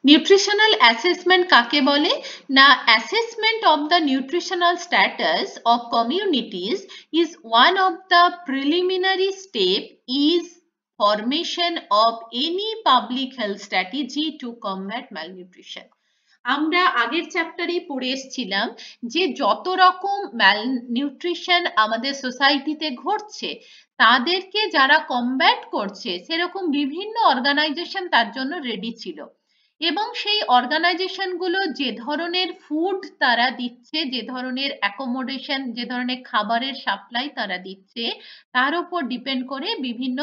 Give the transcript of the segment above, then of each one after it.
Nutritional assessment কাকে বলে না assessment of the nutritional status of communities is one of the preliminary step is formation of any public health strategy to combat malnutrition. আমরা আগের চ্যাপ্টারেই পড়ে এসেছিলাম যে যত রকম ম্যালনিউট্রিশন আমাদের সোসাইটিতে ঘটছে তাদেরকে যারা কমব্যাট করছে সেরকম বিভিন্ন অর্গানাইজেশন তার জন্য রেডি ছিল এবং সেই অর্গানাইজেশন গুলো যে ধরনের ফুড তারা দিচ্ছে, যে ধরনের অ্যাকোমোডেশন, যে ধরনের খাবারের সাপ্লাই তারা দিচ্ছে তার উপর ডিপেন্ড করে বিভিন্ন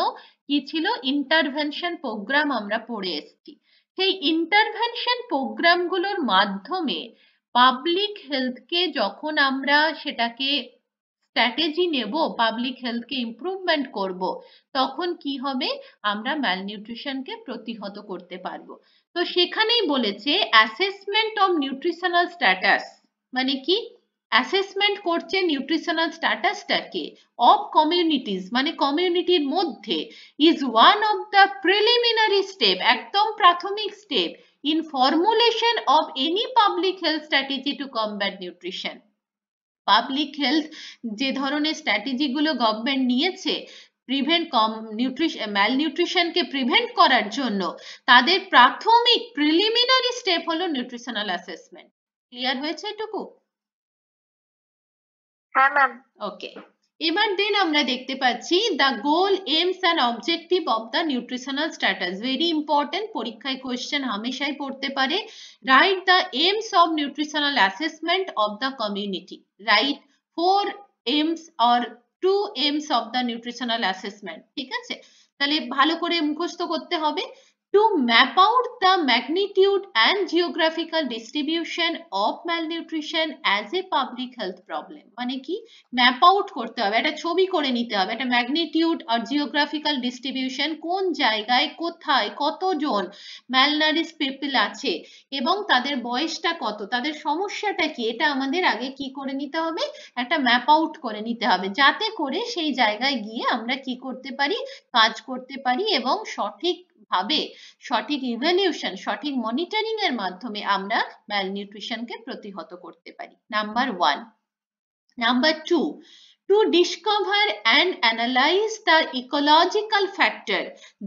কি ছিল ইন্টারভেনশন প্রোগ্রাম আমরা পড়ে এসেছি। সেই ইন্টারভেনশন প্রোগ্রামগুলোর মাধ্যমে পাবলিক হেলথকে যখন আমরা সেটাকে স্ট্র্যাটেজি নেব, পাবলিক হেলথকে ইমপ্রুভমেন্ট করব, তখন কি হবে আমরা ম্যালনিউট্রিশনকে প্রতিহত করতে পারবো। তো সেখানেই বলেছে অ্যাসেসমেন্ট অফ নিউট্রিশনাল স্ট্যাটাস মানে কি অ্যাসেসমেন্ট করছে নিউট্রিশনাল স্ট্যাটাসটাকে অফ কমিউনিটিজ মানে কমিউনিটির মধ্যে is one of the preliminary step একদম প্রাথমিক step in formulation of any public health strategy to combat nutrition. Public health যে ধরনের স্ট্র্যাটেজি গুলো গভর্নমেন্ট নিয়েছে প্রিভেন্ট ম্যালনিউট্রিশনকে প্রিভেন্ট করার জন্য তাদের প্রাথমিক প্রিলিমিনারি স্টেপ হলো নিউট্রিশনাল অ্যাসেসমেন্ট। ক্লিয়ার হয়েছে এটুকু? হ্যাঁ ম্যাম। ওকে, এবার দেন আমরা দেখতে পাচ্ছি the goal aims and objective of the nutritional status. Very important, পরীক্ষায় কোয়েশ্চেন হামেশাই পড়তে পারে। Right the aims of nutritional assessment of the community. Right 4 aims or 2 aims of the nutritional assessment. ঠিক আছে, তাহলে ভালো করে মুখস্থ করতে হবে। To map out the magnitude and geographical distribution of malnutrition as a public health problem মানে কি ম্যাপ আউট করতে হবে, একটা ছবি করে নিতে হবে, একটা ম্যাগনিটিউড আর জিওগ্রাফিক্যাল ডিস্ট্রিবিউশন কোন জায়গায় কোথায় কতজন ম্যালনারিশ পিপল আছে এবং তাদের বয়সটা কত, তাদের সমস্যাটা কি, এটা আমাদের আগে কি করে নিতে হবে একটা ম্যাপ আউট করে নিতে হবে যাতে করে সেই জায়গায় গিয়ে আমরা কি করতে পারি কাজ করতে পারি এবং সঠিক ভাবে সঠিক ইভ্যালুয়েশন সঠিক মনিটরিং এর মাধ্যমে আমরা ম্যালনিউট্রিশনকে প্রতিহত করতে পারি। Number 1। Number 2, to discover and analyze the ecological factor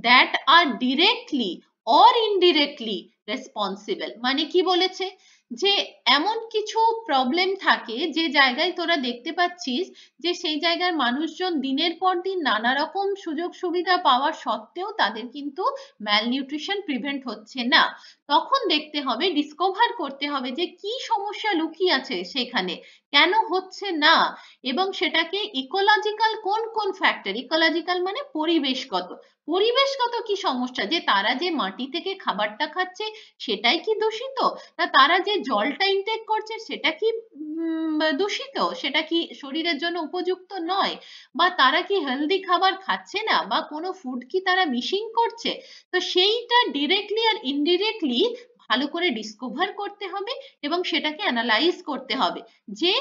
that are directly or indirectly responsible মানে কি বলেছে যে এমন কিছু প্রবলেম থাকে যে জায়গায় তোরা দেখতে পাচ্ছিস যে সেই জায়গার মানুষজন দিনের পর দিন নানা রকম সুযোগ সুবিধা পাওয়ার সত্ত্বেও তাদের কিন্তু ম্যালনিউট্রিশন প্রিভেন্ট হচ্ছে না, তখন দেখতে হবে ডিসকভার করতে হবে যে কি সমস্যা লুকিয়ে আছে সেখানে, কেন হচ্ছে না এবং সেটাকে ইকোলজিক্যাল কোন কোন ফ্যাক্টর, ইকোলজিক্যাল মানে পরিবেশগত, পরিবেশগত কি সমস্যা যে তারা যে মাটি থেকে খাবারটা খাচ্ছে সেটাই কি দূষিত, না তারা যে জলটা ইনটেক করছে সেটা কি দূষিত, সেটা কি শরীরের জন্য উপযুক্ত নয়, বা তারা কি হেলদি খাবার খাচ্ছে না বা কোনো ফুড কি তারা মিসিং করছে, তো সেইটা ডিরেক্টলি আর ইনডিরেক্টলি ভালো করে ডিসকভার করতে হবে এবং সেটাকে অ্যানালাইজ করতে হবে যে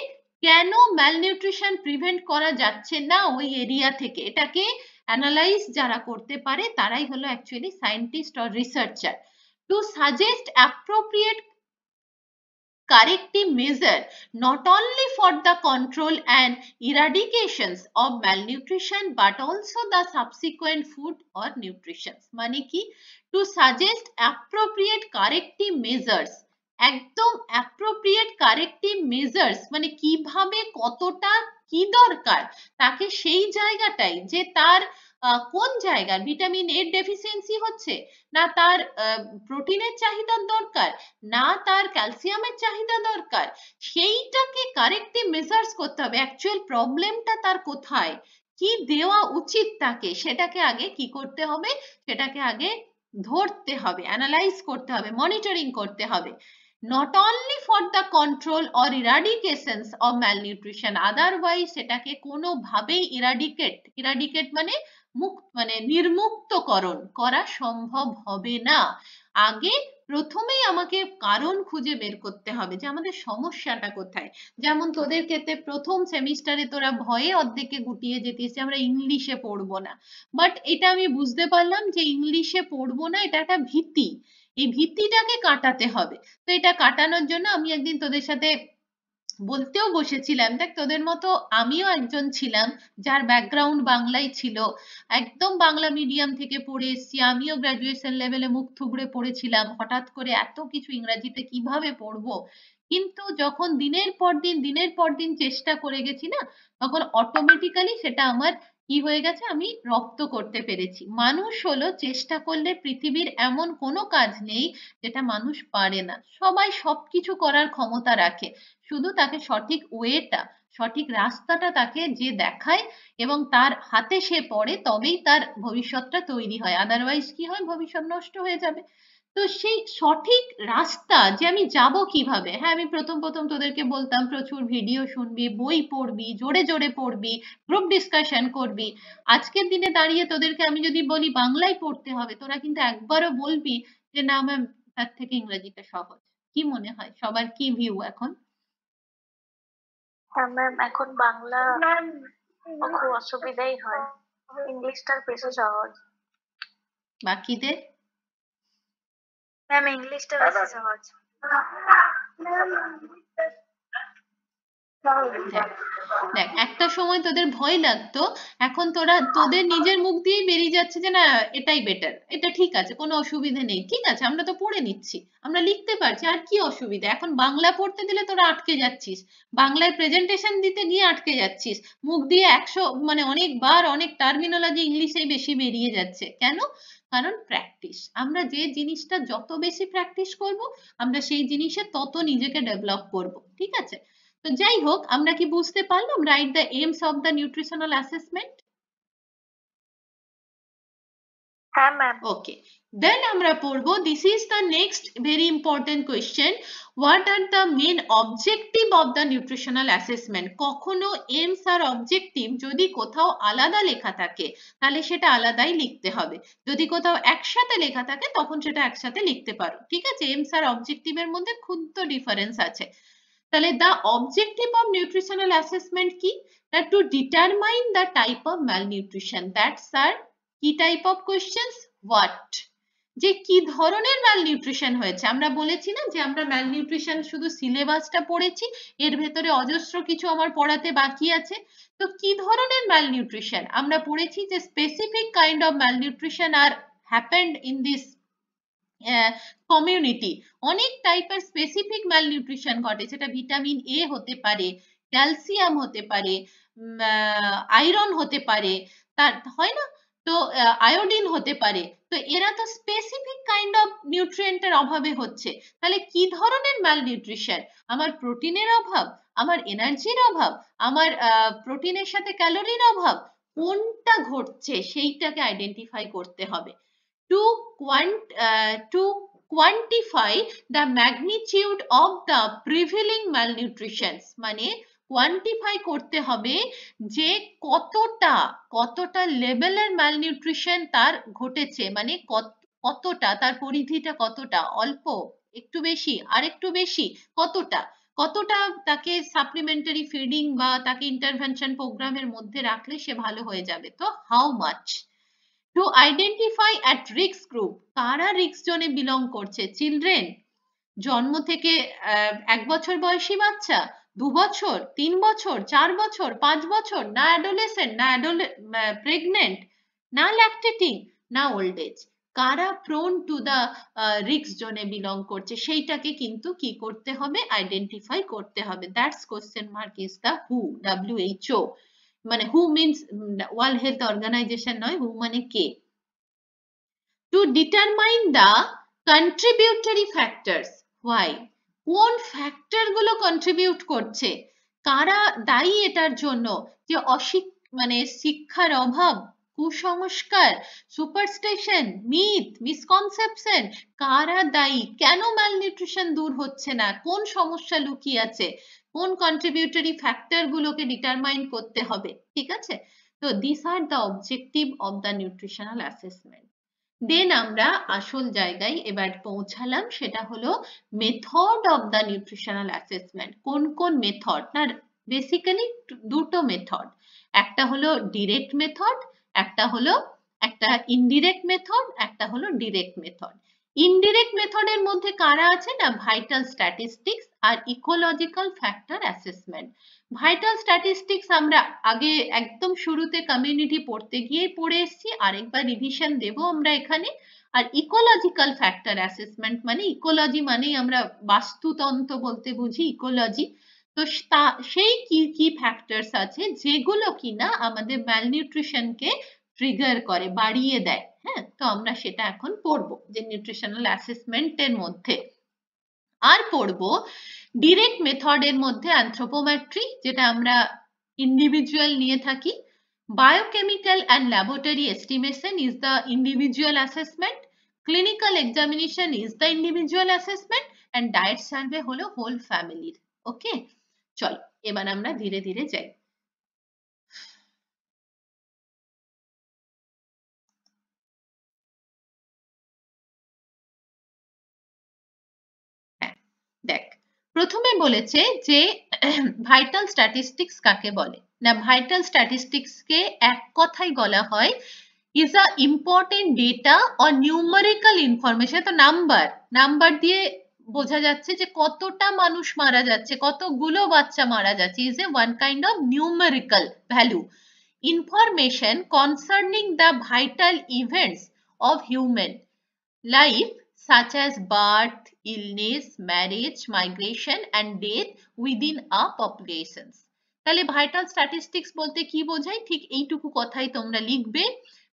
কেন ম্যালনিউট্রিশন প্রিভেন্ট করা যাচ্ছে না ওই এরিয়া থেকে, এটাকে অ্যানালাইজ যারা করতে পারে তারাই হলো actually scientist or researcher. Two suggest appropriate corrective measure not only for the control and eradications of malnutrition but also the subsequent food or nutrition মানে কি to suggest appropriate corrective measures একদম appropriate corrective measures মানে কিভাবে কতটা কি দরকার তাকে সেই জায়গাটাই যে তার কোন জায়গায় ভিটামিন এর ডেফিসিয়েন্সি হচ্ছে, না তার প্রোটিনের চাহিদার দরকার, না তার ক্যালসিয়ামের চাহিদা দরকার, সেইটাকে কারেক্টিভ মেজার্স করতে হবে, অ্যাকচুয়াল প্রবলেমটা তার কোথায়, কি দেওয়া উচিত তাকে সেটাকে আগে কি করতে হবে, সেটাকে আগে ধরতে হবে, অ্যানালাইজ করতে হবে, মনিটরিং করতে হবে। not only for the control or eradications of malnutrition otherwise সেটাকে কোনোভাবেই eradicate মানে নির্মুক্তকরণ করা সম্ভব হবে না, আগে প্রথমেই আমাকে কারণ খুঁজে বের করতে হবে যে আমাদের সমস্যাটা কোথায়। যেমন তোদের ক্ষেত্রে প্রথম সেমিস্টারে তোরা ভয়ে অর্ধেকে গুটিয়ে যেতিস যে আমরা ইংলিশে পড়বো না, বাট এটা আমি বুঝতে পারলাম যে ইংলিশে পড়বো না এটা একটা ভীতি, এই ভীতিটাকে কাটাতে হবে। তো এটা কাটানোর জন্য আমি একদিন তোদের সাথে বলতেও বসেছিলাম, দেখ তোদের মতো আমিও একজন ছিলাম যার ব্যাকগ্রাউন্ড বাংলাই ছিল, একদম বাংলা মিডিয়াম থেকে পড়ে এসেছি, আমিও গ্রাজুয়েশন লেভেলে মুখ থুবড়ে পড়েছিলাম, হঠাৎ করে এত কিছু ইংরাজিতে কিভাবে পড়বো। কিন্তু যখন দিনের পর দিন চেষ্টা করে গেছি না, তখন অটোমেটিক্যালি সেটা আমার কি হয়ে গেছে, আমি রপ্ত করতে পেরেছি। মানুষ হলো, চেষ্টা করলে পৃথিবীর এমন কোনো কাজ নেই যেটা মানুষ পারে না, সবাই সবকিছু করার ক্ষমতা রাখে, শুধু তাকে সঠিক ওয়েটা, সঠিক রাস্তাটা তাকে যে দেখায় এবং তার হাতে সে পড়ে, তবেই তার ভবিষ্যৎটা তৈরি হয়, আদারওয়াইজ কি হয়, ভবিষ্যৎ নষ্ট হয়ে যাবে। তো সেই সঠিক রাস্তা যে আমি যাব কিভাবে, হ্যাঁ আমি প্রথম প্রথম তোদেরকে বলতাম প্রচুর ভিডিও শুনবি, বই পড়বি, জোরে জোরে পড়বি, গ্রুপ ডিসকাশন করবি। আজকের দিনে দাঁড়িয়ে তোদেরকে আমি যদি বলি বাংলায় পড়তে হবে, তোরা কিন্তু একবারও বলবি যে না ম্যাম, তার থেকে ইংরেজিটা সহজ। কি মনে হয়, সবার কি ভিউ এখন? হ্যাঁ ম্যাম, এখন বাংলা খুব অসুবিধাই হয়, ইংলিশটার বেশি সহজ। বাকিদের? ম্যাম ইংলিশটা বেশি সহজ। দেখ একটা সময় তোদের ভয় লাগতো, এখন তোদের নিজের মুখ দিয়েই বেরিয়ে যাচ্ছে যে না এটাই বেটার, এটা ঠিক আছে, কোনো অসুবিধা নেই, ঠিক আছে আমরা তো পড়ে নিচ্ছি, আমরা লিখতে পারছি, আর কি অসুবিধা। এখন বাংলা পড়তে দিলে তোরা আটকে যাচ্ছিস, বাংলায় প্রেজেন্টেশন দিতে গিয়ে আটকে যাচ্ছিস, মুখ দিয়ে 100 মানে অনেকবার অনেক টার্মিনোলজি ইংলিশেই বেশি বেরিয়ে যাচ্ছে, কেন? কারণ প্র্যাকটিস, আমরা যে জিনিসটা যত বেশি প্র্যাকটিস করব, আমরা সেই জিনিসে তত নিজেকে ডেভেলপ করব, ঠিক আছে? তো যাই হোক, আমরা কি বুঝতে পারলাম right the aims of the nutritional assessment? হ্যাঁ ম্যাম। ওকে, দেন আমরা পড়বো, this is the next very important question, what are the main objective of the nutritional assessment. কখনো এইমস আর অবজেক্টিভ যদি কোথাও আলাদা লেখা থাকে তাহলে সেটা আলাদাই লিখতে হবে, যদি কোথাও একসাথে লেখা থাকে তখন সেটা একসাথে লিখতে পারো, ঠিক আছে? এইমস আর অবজেক্টিভের মধ্যে ক্ষুদ্র ডিফারেন্স আছে। তাহলে the objective of nutritional assessment কি? To determine the type of malnutrition, that's আর কি টাইপ অফ কোয়েশ্চেন্স, হোয়াট, যে কি ধরনের ম্যালনিউট্রিশন হয়েছে। আমরা বলেছি না যে আমরা ম্যালনিউট্রিশন শুধু সিলেবাসটা পড়েছি, এর ভেতরে অজস্র কিছু আমার পড়াতে বাকি আছে। তো কি ধরনের ম্যালনিউট্রিশন আমরা পড়েছি, যে specific kind of malnutrition are happened in this community. অনেক টাইপের স্পেসিফিক ম্যালনিউট্রিশন ঘটে, সেটা ভিটামিন এ হতে পারে, ক্যালসিয়াম হতে পারে, আয়রন হতে পারে, তার হয় না, তো আয়োডিন হতে পারে। তো এরা তো স্পেসিফিক কাইন্ড অফ নিউট্রিয়েন্টের অভাবে হচ্ছে। তাহলে কি ধরনের ম্যালনিউট্রিশন? আমার প্রোটিনের অভাব, আমার এনার্জির অভাব, আমার প্রোটিনের সাথে ক্যালোরির অভাব, কোনটা ঘটছে সেইটাকে আইডেন্টিফাই করতে হবে। to to quantify the magnitude of the prevailing malnutrition, মানে কোয়ান্টিফাই করতে হবে যে কতটা লেভেলের ম্যালনিউট্রিশন তার ঘটেছে, মানে কতটা তার পরিধিটা, কতটা অল্প, একটু বেশি, আর একটু বেশি, কতটা কতটা তাকে সাপ্লিমেন্টারি ফিডিং বা তাকে ইন্টারভেনশন প্রোগ্রামের মধ্যে রাখলে সে ভালো হয়ে যাবে, তো how much. To identify at risk group, কারা রিস্ক জোনে বিলং করছে, চিলড্রেন, জন্ম থেকে 1 বছর বয়সী বাচ্চা, 2 বছর, 3 বছর, 4 বছর, 5 বছর, না অ্যাডোলেসেন্ট, না প্রেগনেন্ট, না ল্যাকটেটিং, না ওল্ড এজ, কারা প্রোন টু দা রিস্ক জোনে বিলং করছে, সেইটাকে কিন্তু কি করতে হবে, আইডেন্টিফাই করতে হবে। That's question mark is the who, WHO, মানে who means world health organization নয়, হু মানে কে। To determine the contributory factors, why, কোন ফ্যাক্টর গুলো কন্ট্রিবিউট করছে, কারা দায়ী এটার জন্য, যে মানে শিক্ষার অভাব, কুসংস্কার, সুপারস্টিশন, মিসকনসেপশন, কারা দায়ী, কেন ম্যালনিউট্রিশন দূর হচ্ছে না, কোন সমস্যা লুকিয়ে আছে, কোন কন্ট্রিবিউটরি ফ্যাক্টর গুলোকে ডিটারমাইন করতে হবে, ঠিক আছে? তো this are the objective of the nutritional assessment. Then আমরা আসল জায়গায় এবার পৌঁছালাম, সেটা হলো method of the nutritional assessment. কোন কোন মেথড না, বেসিক্যালি দুটো মেথড, একটা হলো ডিরেক্ট মেথড, একটা হলো ইনডিরেক্ট মেথড, একটা হলো ডিরেক্ট মেথড। ইনডিরেক্ট মেথডের মধ্যে কারা আছে না, ভাইটাল স্ট্যাটিস্টিক্স আর ecological factor assessment. Vital statistics আমরা আগে একদম শুরুতে কমিউনিটি পড়তে গিয়েই পড়ে এসেছি, আরেকবার রিভিশন দেব আমরা এখানে। আর ইকোলজিক্যাল ফ্যাক্টর অ্যাসেসমেন্ট মানে ইকোলজি মানেই আমরা বাস্তুতন্ত্র বলতে বুঝি ইকোলজি। তো সেই কি কি ফ্যাক্টরস আছে যেগুলো কিনা আমাদের ম্যালনিউট্রিশনকে ট্রিগার করে, বাড়িয়ে দেয়। হ্যাঁ, তো আমরা সেটা এখন পড়বো যে নিউট্রিশনাল অ্যাসেসমেন্টের মধ্যে। আর পড়বো ডিরেক্ট মেথডের মধ্যে অ্যানথ্রোপোমেট্রি, যেটা আমরা ইন্ডিভিজুয়াল নিয়ে থাকি। Biochemical and laboratory estimation is the individual assessment, clinical examination is the individual assessment, and diet survey হলো হোল ফ্যামিলির। ওকে, চলো এবার আমরা ধীরে ধীরে যাই। দেখ, প্রথমে বলেছে যে ভাইটাল স্ট্যাটিস্টিক্স কাকে বলে না, ভাইটাল স্ট্যাটিস্টিক্সকে এক কথাই বলা হয় is a important data or numerical information। তো নাম্বার দিয়ে বোঝা যাচ্ছে যে কতটা মানুষ মারা যাচ্ছে, কতগুলো বাচ্চা মারা যাচ্ছে, is a one kind of numerical value information concerning the vital events of human life such as birth, illness, marriage, migration and death within a population। তাহলে ভাইটাল স্ট্যাটিস্টিক্স বলতে কি বোঝায়, ঠিক এইটুকু কথাই তোমরা লিখবে।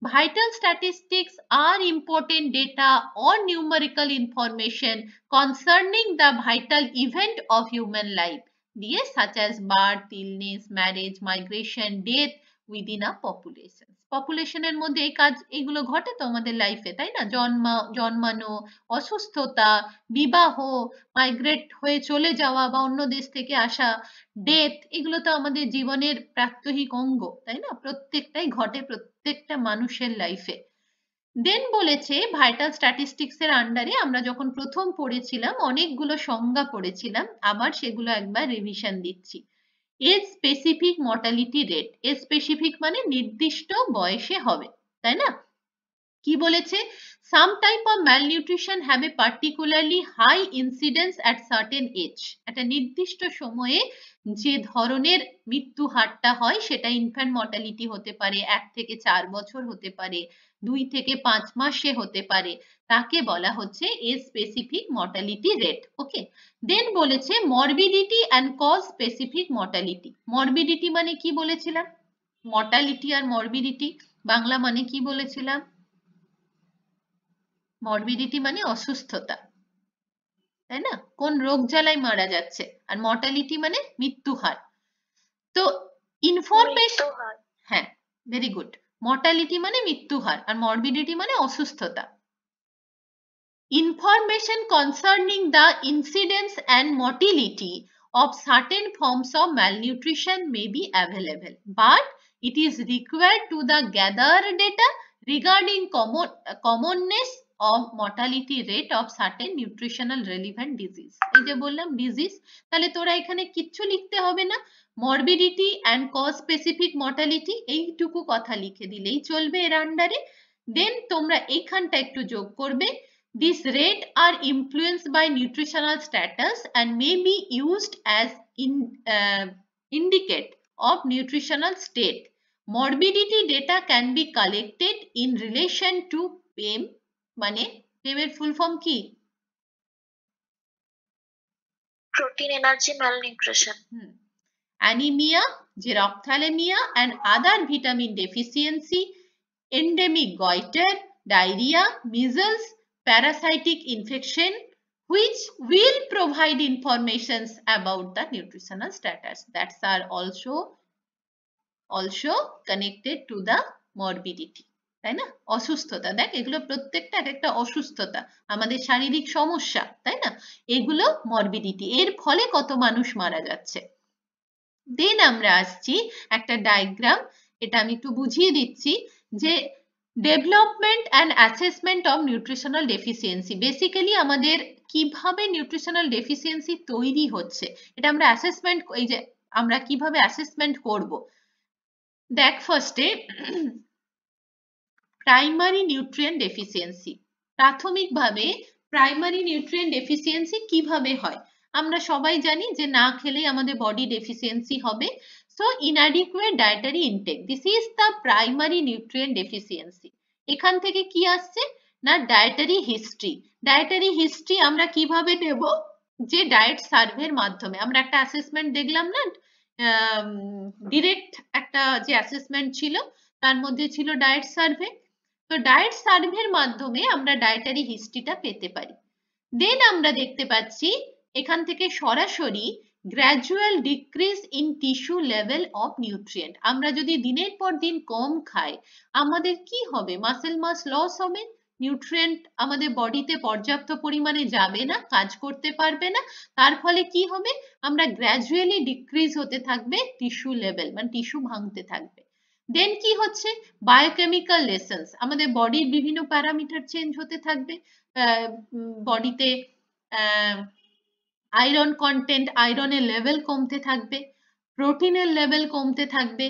Vital statistics are important data or numerical information concerning the vital event of human life, দিয়ে such as birth, illness, marriage, migration, death within a population। পপুলেশনের মধ্যে এই কাজ এগুলো ঘটে তো আমাদের লাইফে, তাই না? জন্মানো, অসুস্থতা, বিবাহ, মাইগ্রেট হয়ে চলে যাওয়া বা অন্য দেশ থেকে আসা, ডেথ, এগুলো তো আমাদের জীবনের প্রাত্যহিক অঙ্গ, তাই না? প্রত্যেকটাই ঘটে প্রত্যেকটা মানুষের লাইফে। দেন বলেছে ভাইটাল স্ট্যাটিস্টিক্স এর আন্ডারে আমরা যখন প্রথম পড়েছিলাম অনেকগুলো সংজ্ঞা পড়েছিলাম, আবার সেগুলো একবার রিভিশন দিচ্ছি। Age specific mortality rate, age specific মানে নির্দিষ্ট বয়সে হবে, তাই না? কি বলেছে, some type of malnutrition have a particularly high incidence at certain age. একটা নির্দিষ্ট সময়ে যে ধরনের মৃত্যু হারটা হয় সেটা ইনফ্যান্ট মর্টালিটি হতে পারে, 1 থেকে 4 বছর হতে পারে, 2 থেকে 5 মাসে হতে পারে, তাকে বলা হচ্ছে age specific mortality rate. Okay, then বলেছে morbidity and cause specific mortality. Morbidity মানে কি বলেছিলাম, মর্টালিটি আর মরবিডিটি বাংলা মানে কি বলেছিলাম, মরবিডিটি মানে অসুস্থতা, তাই না? কোন রোগ জ্বালায় মারা যাচ্ছে, আর মর্টালিটি মানে মৃত্যু হার। তো ইনফরমেশন, হ্যাঁ ভেরি গুড, মর্টালিটি মানে মৃত্যু হার আর মরবিডিটি মানে অসুস্থতা। Information concerning the incidence and mortality of certain forms of malnutrition may be available, but it is required to the gather data regarding commonness of mortality rate of certain nutritional relevant disease। এই যে বললাম disease, তাহলে তোরা এখানে কিচ্ছু লিখতে হবে না, morbidity and cause specific mortality এইটুকু কথা লিখে দিলেই চলবে এর আন্ডারে। দেন তোমরা এইখানটা একটু যোগ করবে, these rates are influenced by nutritional status and may be used as indicate of nutritional state. Morbidity data can be collected in relation to PEM, মানে PEM এর ফুল ফর্ম কি? Protein energy malnutrition. Anemia, xerophthalmia and other vitamin deficiency, endemic goiter, diarrhea, measles, parasitic infection, which will provide information about the nutritional status that are also connected to the morbidity, তাই না? অসুস্থতা, দেখ এগুলো প্রত্যেকটা একটা অসুস্থতা, আমাদের শারীরিক সমস্যা, তাই না? এগুলো মরবিডিটি, এর ফলে কত মানুষ মারা যাচ্ছে। দেন আমরা আসছি একটা ডায়াগ্রাম, এটা আমি একটু বুঝিয়ে দিচ্ছি যে development and assessment of nutritional deficiency, basically আমাদের কিভাবে নিউট্রিশনাল ডেফিসিয়েন্সি তৈরি হচ্ছে এটা আমরা অ্যাসেসমেন্ট, এই যে আমরা কিভাবে অ্যাসেসমেন্ট করব। দেখ ফার্স্টে প্রাইমারি নিউট্রিয়েন্ট ডেফিসিয়েন্সি, প্রাথমিকভাবে প্রাইমারি নিউট্রিয়েন্ট ডেফিসিয়েন্সি কিভাবে হয়? আমরা সবাই জানি যে না খেলেই আমাদের বডি ডেফিসিয়েন্সি হবে। So inadequate dietary intake, this is the primary nutrient deficiency. এখান থেকে কি আসছে না ডায়েটারি হিস্ট্রি। ডায়েটারি হিস্ট্রি আমরা কিভাবে নেব? যে ডায়েট সার্ভের মাধ্যমে। আমরা একটা অ্যাসেসমেন্ট দেখলাম না, ডিরেক্ট একটা যে অ্যাসেসমেন্ট ছিল তার মধ্যে ছিল ডায়েট সার্ভে। তো ডায়েট সার্ভের মাধ্যমে আমরা ডায়েটারি হিস্ট্রিটা পেতে পারি। দেন আমরা দেখতে পাচ্ছি এখান থেকে সরাসরি gradual decrease in tissue level of nutrient. আমরা যদি দিনের পর দিন কম খাই আমাদের কি হবে? মাসেল মাস লস হবে, নিউট্রিয়েন্ট আমাদের বডিতে পর্যাপ্ত পরিমাণে যাবে না, কাজ করতে পারবে না। তার ফলে কি হবে? আমরা গ্র্যাজুয়ালি ডিক্রিজ হতে থাকবে টিস্যু লেভেল, মানে টিস্যু ভাঙতে থাকবে। দেন কি হচ্ছে? বায়োকেমিক্যাল লেসেন্স, আমাদের বডির বিভিন্ন প্যারামিটার চেঞ্জ হতে থাকবে। বডিতে আয়রন কন্টেন্ট, আয়রনের লেভেল কমতে থাকবে, প্রোটিনের লেভেল কমতে থাকবে,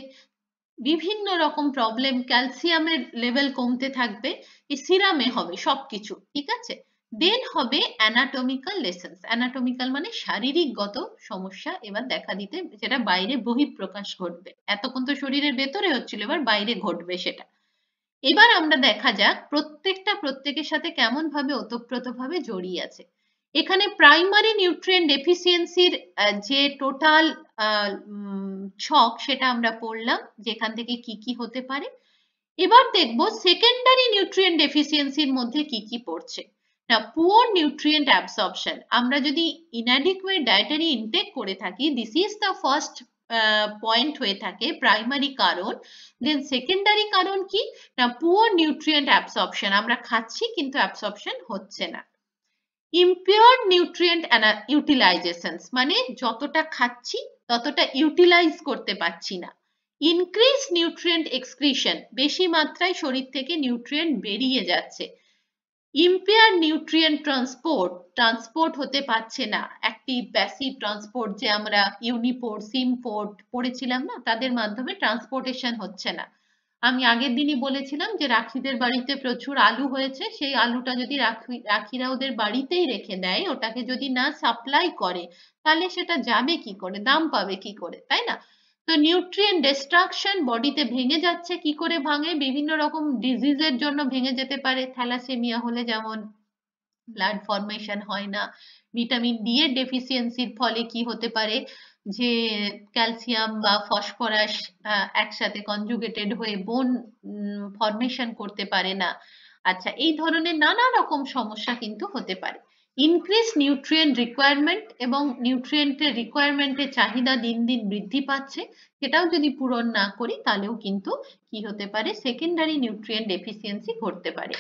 বিভিন্ন রকম প্রবলেম, ক্যালসিয়ামের লেভেল কমতে থাকবে, এই সিরামে হবে সবকিছু, ঠিক আছে। দেন হবে অ্যানাটমিক্যাল লেসেন্স। অ্যানাটমিক্যাল মানে শারীরিকগত সমস্যা এবার দেখা দিতে, যেটা বাইরে বহিঃপ্রকাশ ঘটবে। এতক্ষণ তো শরীরের ভেতরে হচ্ছিল, এবার বাইরে ঘটবে সেটা। এবার আমরা দেখা যাক প্রত্যেকটা প্রত্যেকের সাথে কেমন ভাবে ওতপ্রোতভাবে জড়িয়ে আছে। এখানে প্রাইমারি নিউট্রিয়েন্ট ডেফিসিয়েন্সির যে টোটাল ছক সেটা আমরা পড়লাম, যেখান থেকে কি কি হতে পারে। এবার দেখব সেকেন্ডারি নিউট্রিয়েন্ট ডেফিসিয়েন্সির মধ্যে কি কি পড়ছে। না, পুয়ার নিউট্রিয়েন্ট অ্যাবসর্পশন, আমরা যদি ইনঅ্যাডিকুয়েট ডায়েটারি ইনটেক করে থাকি, this is the first point হয়ে থাকে প্রাইমারি কারণ। দেন সেকেন্ডারি কারণ কি? না, পুয়ার নিউট্রিয়েন্ট অ্যাবসর্পশন, আমরা খাচ্ছি কিন্তু অ্যাবসর্পশন হচ্ছে না। ইমপিওর নিউট্রিয়েন্ট ইউটিলাইজেশনস, মানে যতটা খাচ্ছি ততটা ইউটিলাইজ করতে পারছি না। ইনক্রিজ নিউট্রিয়েন্ট এক্সক্রিশন, বেশি মাত্রায় শরীর থেকে নিউট্রিয়েন্ট বেরিয়ে যাচ্ছে। ইম্পেয়ার নিউট্রিয়েন্ট ট্রান্সপোর্ট হতে পারছে না। অ্যাক্টিভ প্যাসিভ ট্রান্সপোর্ট, যে আমরা ইউনিপোর্ট সিমপোর্ট পড়েছিলাম না, তাদের মাধ্যমে ট্রান্সপোর্টেশন হচ্ছে না। আমি আগের দিনই বলেছিলাম যে রাখিদের বাড়িতে প্রচুর আলু হয়েছে, সেই আলুটা যদি রাখিরা ওদের বাড়িতেই রেখে দেয়, ওটাকে যদি না সাপ্লাই করে তাহলে সেটা যাবে কি করে, দাম পাবে কি করে, তাই না? তো নিউট্রিয়েন্ট ডিস্ট্রাকশন, বডিতে ভেঙে যাচ্ছে। কি করে ভাঙে? বিভিন্ন রকম ডিজিজের জন্য ভেঙে যেতে পারে। থ্যালাসেমিয়া হলে যেমন ব্লাড ফর্মেশন হয় না। ভিটামিন ডি এর ডেফিসিয়েন্সির ফলে কি হতে পারে? যে ক্যালসিয়াম বা ফসফরাস একসাথে কনজুগেটেড হয়ে বোন ফর্মেশন করতে পারে না। আচ্ছা, এই ধরনের নানা রকম সমস্যা কিন্তু হতে পারে। ইনক্রিজ নিউট্রিয়েন্ট রিকোয়ারমেন্ট, এবং নিউট্রিয়েন্টের রিকোয়ারমেন্টের চাহিদা দিন দিন বৃদ্ধি পাচ্ছে, সেটাও যদি পূরণ না করি তাহলেও কিন্তু কি হতে পারে? সেকেন্ডারি নিউট্রিয়েন্ট ডেফিসিয়েন্সি ঘটতে পারে।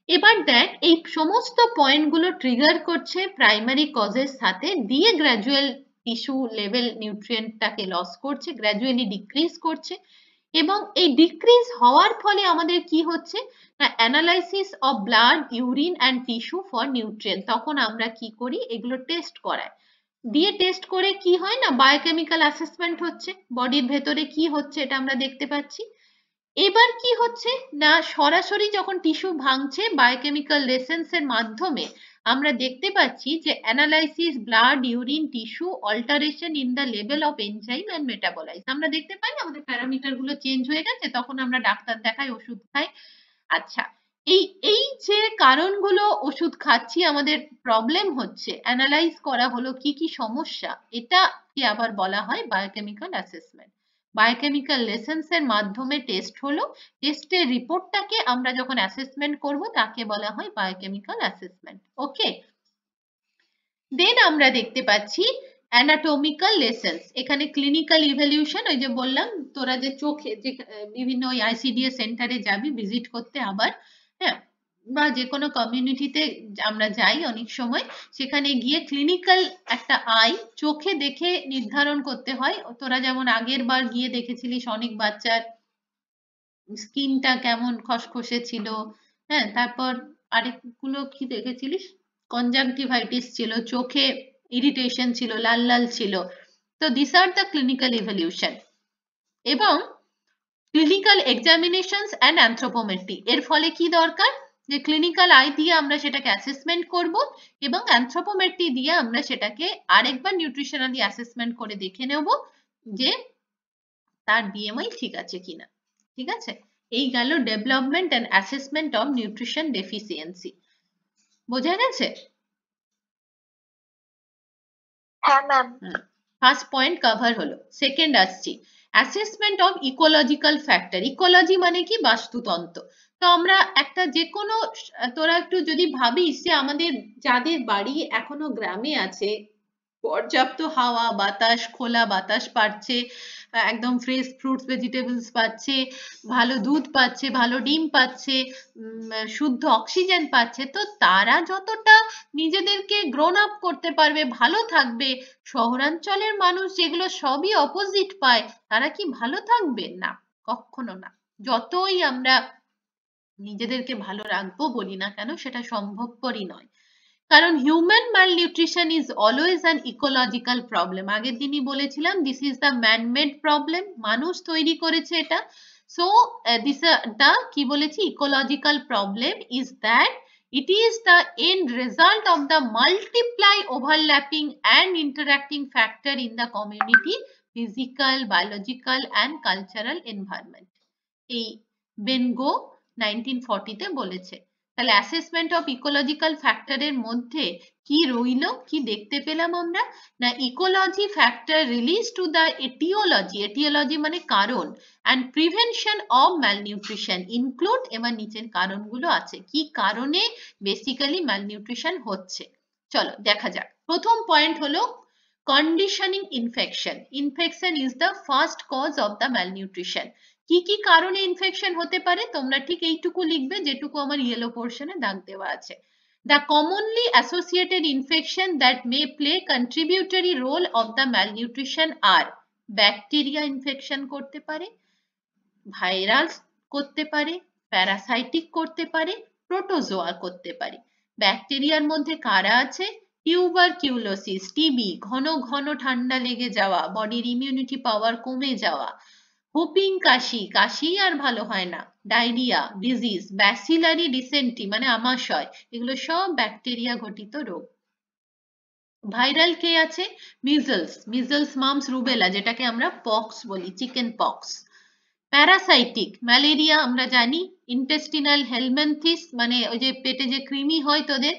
এবার দেখ, এই সমস্ত পয়েন্টগুলো ট্রিগার করছে প্রাইমারি কজের সাথে, দিয়ে গ্র্যাজুয়াল টিস্যু লেভেল নিউট্রিয়েন্টটাকে লস করছে, গ্র্যাজুয়ালি ডিক্রিজ করছে। এবং এই ডিক্রিজ হওয়ার ফলে আমাদের কি হচ্ছে? না, analysis of blood, urine and tissue for nutrient. তখন আমরা কি করি? এগুলো টেস্ট করাই, দিয়ে টেস্ট করে কি হয় না, বায়োকেমিক্যাল অ্যাসেসমেন্ট হচ্ছে, বডির ভেতরে কি হচ্ছে এটা আমরা দেখতে পাচ্ছি। এবার কি হচ্ছে না, সরাসরি যখন টিস্যু ভাঙছে বায়োকেমিক্যাল লেসেন্স এর মাধ্যমে আমরা দেখতে পাচ্ছি যে analysis blood, urine, tissue alteration in the level of enzyme and metabolites. আমরা দেখতে পাই আমাদের প্যারামিটার গুলো চেঞ্জ হয়ে গেছে, তখন আমরা ডাক্তার দেখাই, ওষুধ খাই। আচ্ছা, এই এই যে কারণগুলো, ওষুধ খাচ্ছি, আমাদের প্রবলেম হচ্ছে, অ্যানালাইজ করা হলো কি কি সমস্যা, এটা কি আবার বলা হয় বায়োকেমিক্যাল অ্যাসেসমেন্ট। বায়োকেমিক্যাল লেসেন্স এর মাধ্যমে টেস্ট হলো, টেস্টের রিপোর্টটাকে আমরা যখন অ্যাসেসমেন্ট করব তাকে বলা হয় বায়োকেমিক্যাল অ্যাসেসমেন্ট। ওকে, দেন আমরা দেখতে পাচ্ছি অ্যানাটমিক্যাল লেসেন্স। এখানে ক্লিনিক্যাল ইভ্যালুয়েশন, ওই যে বললাম তোরা যে চোখে যে বিভিন্ন ওই আইসিডিএস সেন্টারে যাবি ভিজিট করতে আবার, হ্যাঁ, বা যে কোনো কমিউনিটিতে আমরা যাই অনেক সময়, সেখানে গিয়ে ক্লিনিক্যাল একটা আই চোখে দেখে নির্ধারণ করতে হয়। তোরা যেমন আগের বার গিয়ে দেখেছিলিস অনেক বাচ্চার স্কিনটা কেমন খসখসে ছিল, হ্যাঁ, তারপর আরেকগুলো কি দেখেছিলিস, কনজাংটিভাইটিস ছিল, চোখে ইরিটেশন ছিল, লাল লাল ছিল। তো this are the clinical evaluation. এবং ক্লিনিক্যাল এক্সামিনেশনস অ্যান্ড অ্যানথ্রোপোমেট্রি, এর ফলে কি দরকার? যে ক্লিনিক্যাল আই দিয়ে আমরা সেটাকে অ্যাসেসমেন্ট করব এবং অ্যানথ্রোপোমেট্রি দিয়ে আমরা সেটাকে আরেকবার নিউট্রিশনালি অ্যাসেসমেন্ট করে দেখে নেব যে তার বিএমআই ঠিক আছে কিনা। ঠিক আছে, এই গেল development and assessment of nutrition deficiency. বোঝা গেছে? হ্যাঁ ম্যাম। ফার্স্ট পয়েন্ট কভার হলো। সেকেন্ড আসছি, assessment of ecological factor. Ecology মানে কি? বাস্তুতন্ত্র। তো আমরা একটা যে কোনো, তোরা একটু যদি ভাবিস যে আমাদের যাদের বাড়ি এখনো গ্রামে আছে, পর্যাপ্ত হাওয়া বাতাস, খোলা বাতাস পাচ্ছে, একদম ফ্রেশ ফ্রুটস ভেজিটেবলস পাচ্ছে, ভালো দুধ পাচ্ছে, ভালো ডিম পাচ্ছে, শুদ্ধ অক্সিজেন পাচ্ছে, তো তারা যতটা নিজেদেরকে গ্রোন আপ করতে পারবে, ভালো থাকবে, শহরাঞ্চলের মানুষ যেগুলো সবই অপোজিট পায়, তারা কি ভালো থাকবে? না, কখনো না। যতই আমরা নিজেদেরকে ভালো রাখবো বলি না কেন, সেটা সম্ভবপরই নয়। কারণ human malnutrition is always an ecological problem. আগের দিনই বলেছিলাম this is the man made problem, মানুষ তৈরি করেছে এটা। so this the কি বলেছি, ecological problem is that it is the end result of the multiply overlapping and interacting factor in the community physical, biological and cultural environment. এই বেনগো 1940 তে বলেছে। তাহলে অ্যাসেসমেন্ট অফ ইকোলজিক্যাল ফ্যাক্টরের মধ্যে কি রইল, কি দেখতে পেলাম আমরা? না, ecology factor relates to the aetiology, aetiology মানে কারণ, and prevention of malnutrition include, এবার নিচের কারণগুলো আছে, কি কারণে বেসিক্যালি ম্যালনিউট্রিশন হচ্ছে। চলো দেখা যাক। প্রথম পয়েন্ট হলো conditioning infection. Infection is the first cause of the malnutrition. কি কি কারণে ইনফেকশন হতে পারে তোমরা ঠিক এইটুকু লিখবে যেটুকু আমার ইয়েলো পোর্শনে দাগ দেওয়া আছে। The commonly associated infection that may play contributory role of the malnutrition are bacteria infection করতে পারে, ভাইরাস করতে পারে, প্যারাসাইটিক করতে পারে, প্রোটোজোয়া করতে পারে। ব্যাকটেরিয়ার মধ্যে কারা আছে? টিউবারকিউলোসিস, টিবি, ঘন ঘন ঠান্ডা লেগে যাওয়া, বডির ইমিউনিটি পাওয়ার কমে যাওয়া, হুপিং কাশি, কাশি আর ভালো হয় না, ডায়রিয়া, ডিজিজ, ব্যাসিলারি ডিসেন্ট্রি মানে আমাশয়, এগুলো সব ব্যাকটেরিয়া ঘটিত রোগ। ভাইরাল কে আছে? মিজলস, মিজলস মামস রুবেলা, যেটাকে আমরা পক্স বলি, চিকেন পক্স। প্যারাসাইটিক, ম্যালেরিয়া আমরা জানি, ইন্টেস্টিনাল হেলমেন্থিস মানে ওই যে পেটে যে কৃমি হয় তোদের।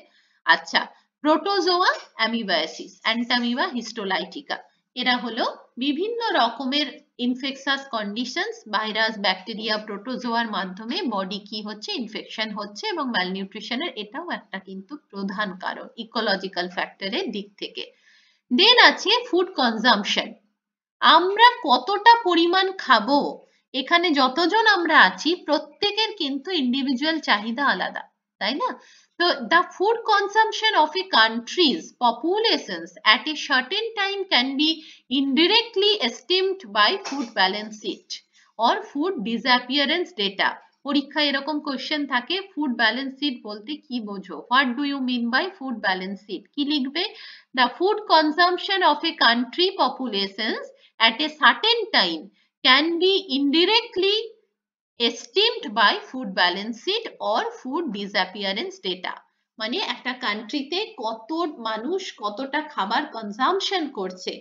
আচ্ছা, প্রোটোজোয়া, অ্যামিবায়াসিস, অ্যান্টামিবা হিস্টোলাইটিকা, এরা হলো বিভিন্ন রকমের ইনফেকশাস কন্ডিশনস, ভাইরাস, ব্যাকটেরিয়া, প্রোটোজোয়ার মাধ্যমে বডি কি হচ্ছে, ইনফেকশন হচ্ছে, এবং ম্যালনিউট্রিশনের এটাও একটা কিন্তু প্রধান কারণ ইকোলজিক্যাল ফ্যাক্টরের দিক থেকে। দেন আছে ফুড কনজাম্পশন, আমরা কতটা পরিমাণ খাবো, এখানে যতজন আমরা আছি প্রত্যেকের কিন্তু ইন্ডিভিজুয়াল চাহিদা আলাদা, তাই না? তো the food consumption of a country's populations at a certain time can be indirectly estimated by food balance sheet or food disappearance data. পরীক্ষায় এরকম কোশ্চেন থাকে, ফুড ব্যালেন্স শিট বলতে কি বোঝো, what do you mean by food balance sheet, কি লিখবে? the food consumption of a country populations at a certain time can be indirectly estimated by food balance sheet or food disappearance data. মানে একটা কান্ট্রিতে কত মানুষ কতটা খাবার consumption করছে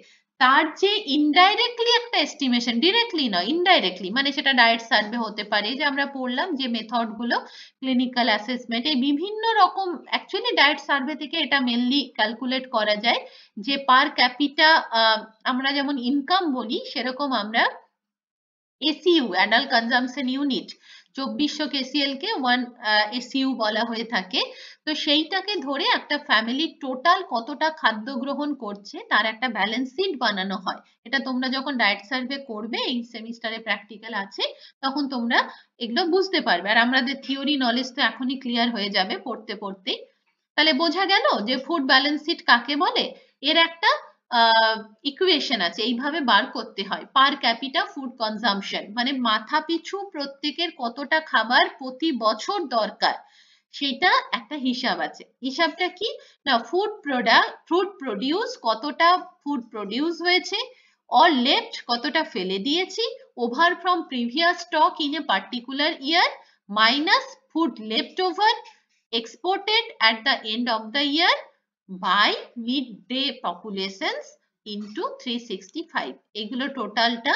তার যে ইনডাইরেক্টলি একটা এস্টিমেশন, ডিরেক্টলি নয় ইনডাইরেক্টলি, মানে সেটা ডায়েট সার্ভে হতে পারে, যে আমরা পড়লাম যে মেথড গুলো, ক্লিনিক্যাল অ্যাসেসমেন্ট, এই বিভিন্ন রকম, অ্যাকচুয়ালি ডায়েট সার্ভে থেকে এটা মেনলি ক্যালকুলেট করা যায় যে পার ক্যাপিটা আমরা যেমন ইনকাম বলি সেরকম আমরা SU, adult consumption unit, 2400 KCL কে 1 এসইউ বলা হয়ে থাকে। তো সেইটাকে ধরে একটা ফ্যামিলি টোটাল কতটা খাদ্য গ্রহণ করছে তার একটা ব্যালেন্স শিট বানানো হয়। এটা তোমরা যখন ডায়েট সার্ভে করবে, এই সেমিস্টারে প্র্যাকটিক্যাল আছে, তখন তোমরা এগুলো বুঝতে পারবে, আর আমাদের থিওরি নলেজ তো এখনই ক্লিয়ার হয়ে যাবে পড়তে পড়তেই। তাহলে বোঝা গেল যে ফুড ব্যালেন্স শিট কাকে বলে। এর একটা ইকুয়েশন আছে, এইভাবে বার করতে হয়, পার ক্যাপিটা ফুড কনজাম্পশন মানে মাথা পিছু প্রত্যেকের কতটা খাবার প্রতি বছর দরকার, সেটা একটা হিসাব আছে। হিসাবটা কি না, ফুড প্রডিউস কতটা ফুড প্রডিউস হয়েছে, অর লেফট কতটা ফেলে দিয়েছি, over from previous stock in a particular year, minus food left over, exported at the end of the year by midday populations into 365. এগুলো টোটালটা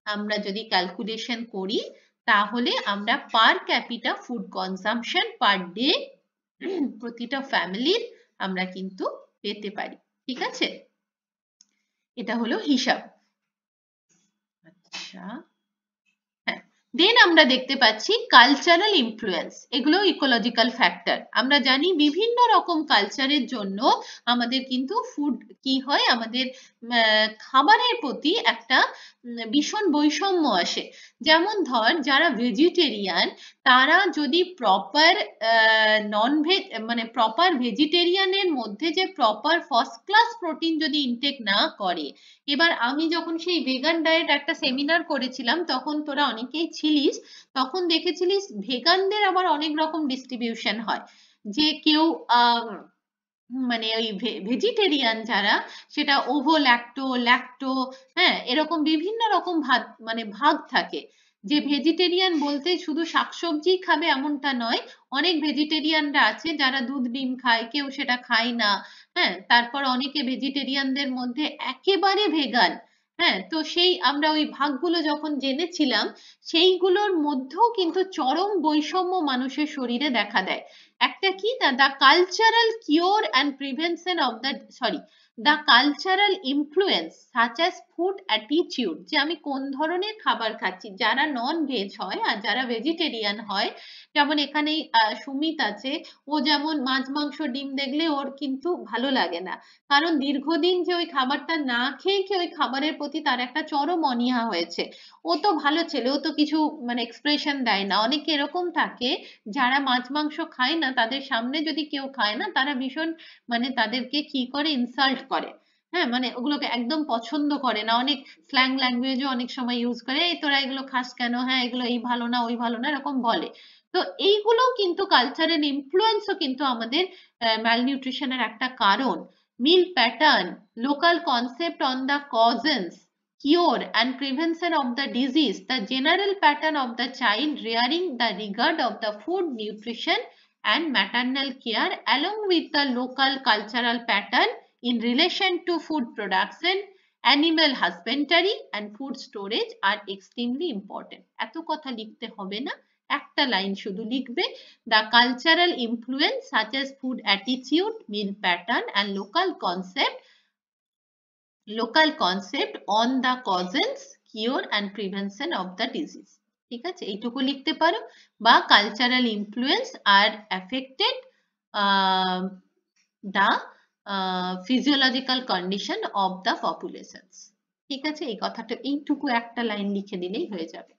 আমরা যদি ক্যালকুলেশন করি তাহলে আমরা পার capital food consumption per day প্রতিটা ফ্যামিলির আমরা কিন্তু পেতে পারি। ঠিক আছে, এটা হলো হিসাব। আচ্ছা, দেন আমরা দেখতে পাচ্ছি কালচারাল ইনফ্লুয়েন্স, এগুলো ইকোলজিক্যাল ফ্যাক্টর। আমরা জানি বিভিন্ন রকম কালচারের জন্য আমাদের কিন্তু ফুড কি হয়, আমাদের খাবারের প্রতি একটা ভীষণ বৈষম্য আসে। যেমন ধর যারা ভেজিটেরিয়ান তারা যদি প্রপার নন ভেজ মানে প্রপার ভেজিটেরিয়ানের মধ্যে যে প্রপার ফার্স্ট ক্লাস প্রোটিন যদি ইনটেক না করে, এবার আমি যখন সেই ভেগান ডায়েট একটা সেমিনার করেছিলাম তখন তোরা অনেকেই ছিলিস, তখন দেখেছিলিস ভেগানদের আবার অনেক রকম ডিস্ট্রিবিউশন হয়, যে কেউ মানে ওই ভেজিটেরিয়ান যারা সেটা ওভো ল্যাক্টো ল্যাক্টো, হ্যাঁ এরকম বিভিন্ন রকম ভাগ থাকে। যে ভেজিটেরিয়ান বলতে শুধু শাকসবজি খাবে এমনটা নয়, অনেক ভেজিটেরিয়ানরা আছে যারা দুধ ডিম খায়, কেউ সেটা খায় না। হ্যাঁ, তারপর অনেকে ভেজিটেরিয়ানদের মধ্যে একেবারে ভেগান। হ্যাঁ, তো সেই আমরা ওই ভাগগুলো যখন জেনেছিলাম সেইগুলোর মধ্যেও কিন্তু চরম বৈষম্য মানুষের শরীরে দেখা দেয়। একটা কি না, the cultural cure and prevention of the cultural influence such as food attitude, যে আমি কোন ধরনের খাবার খাচ্ছি। যারা নন ভেজ হয় আর যারা ভেজিটেরিয়ান হয়, যেমন এখানে সুমিত আছে, ও যেমন মাছ মাংস ডিম দেখলে ওর কিন্তু ভালো লাগে না, কারণ দীর্ঘদিন যে ওই খাবারটা না খেয়ে খেয়ে ওই খাবারের প্রতি তার একটা চরম অনীহা হয়েছে। ও তো ভালো ছেলে, ও তো কিছু এক্সপ্রেশন দেয় না। অনেকে এরকম থাকে যারা মাছ মাংস খায় না, তাদের সামনে যদি কেউ খায় না তারা ভীষণ তাদেরকে কি করে, ইনসাল্ট করে। হ্যাঁ, ওগুলোকে একদম পছন্দ করে না, অনেক স্ল্যাং ল্যাঙ্গুয়েজও অনেক সময় ইউজ করে, এই তোরা এগুলো খাস কেন, হ্যাঁ এগুলো এই ভালো না ওই ভালো না এরকম বলে। তো এইগুলো কিন্তু কালচারাল ইনফ্লুয়েন্সও কিন্তু আমাদের ম্যালনিউট্রিশনের একটা কারণ। Meal pattern, local concept on the causes, cure and prevention of the disease, the general pattern of the child rearing, the regard of the food, nutrition and maternal care, along with the local cultural pattern in relation to food production, animal husbandry and food storage are extremely important. এত কথা লিখতে হবে না, একটা line শুধু লিখবে, the cultural influence such as food attitude, meal pattern and local concept on the causes, cure and prevention of the disease. ঠিক আছে, এইটুকু লিখতে পারো। বা cultural influence are affected the physiological condition of the populations. ঠিক আছে, এই কথাটা এইটুকু একটা লাইন লিখে দিলেই হয়ে যাবে।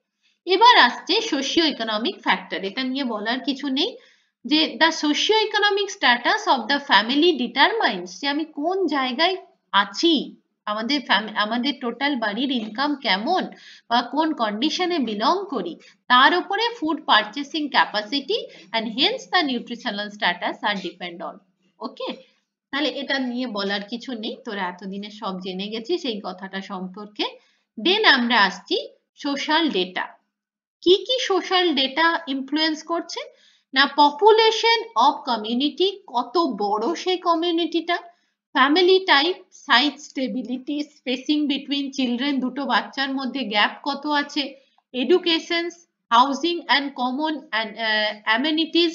এবার আসছে সোশিও ইকোনমিক ফ্যাক্টর, এটা নিয়ে বলার কিছু নেই, যে the socio-economic status of the family determines, যে আমি কোন জায়গায় আছি, আমাদের টোটাল বাড়ির ইনকাম কেমন বা কোন কন্ডিশনে বিলং করি, তার উপরে food purchasing capacity and hence the nutritional status are depend on. ওকে, তাহলে এটা নিয়ে বলার কিছু নেই, তোরা এতদিনে সব জেনে গেছিস এই কথাটা সম্পর্কে। দেন আমরা আসছি সোশ্যাল ডেটা। কি কি সোশ্যাল ডেটা ইনফ্লুয়েন্স করছে না, পপুলেশন অফ কমিউনিটি, কত বড় সেই কমিউনিটিটা, family type, size, stability, spacing between children, দুটো বাচ্চার মধ্যে গ্যাপ কত আছে, education, housing and common amenities,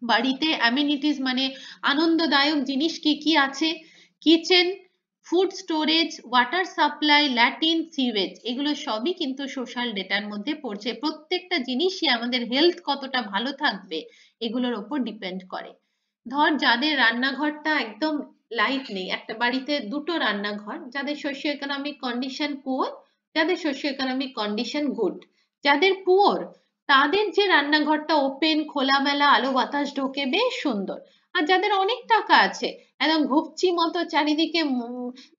বাড়িতে অ্যামেনিটিস আনন্দদায়ক জিনিস কি কি আছে, kitchen, food storage, water supply, latrine, sewage, এগুলো সবই কিন্তু সোশ্যাল ডেটার মধ্যে পড়ছে। প্রত্যেকটা জিনিসই আমাদের হেলথ কতটা ভালো থাকবে এগুলোর ওপর ডিপেন্ড করে। ধর যাদের রান্নাঘরটা একদম লাইট নেই, একটা বাড়িতে দুটো রান্নাঘর, যাদের সোশিও ইকোনমিক কন্ডিশন পুয়ার, যাদের সোশিও ইকোনমিক কন্ডিশন গুড, যাদের পুয়ার তাদের যে রান্নাঘরটা ওপেন, খোলামেলা, আলো বাতাস ঢোকে, বেশ সুন্দর। আর যাদের অনেক টাকা আছে, একদম ঘুপচি মতো চারিদিকে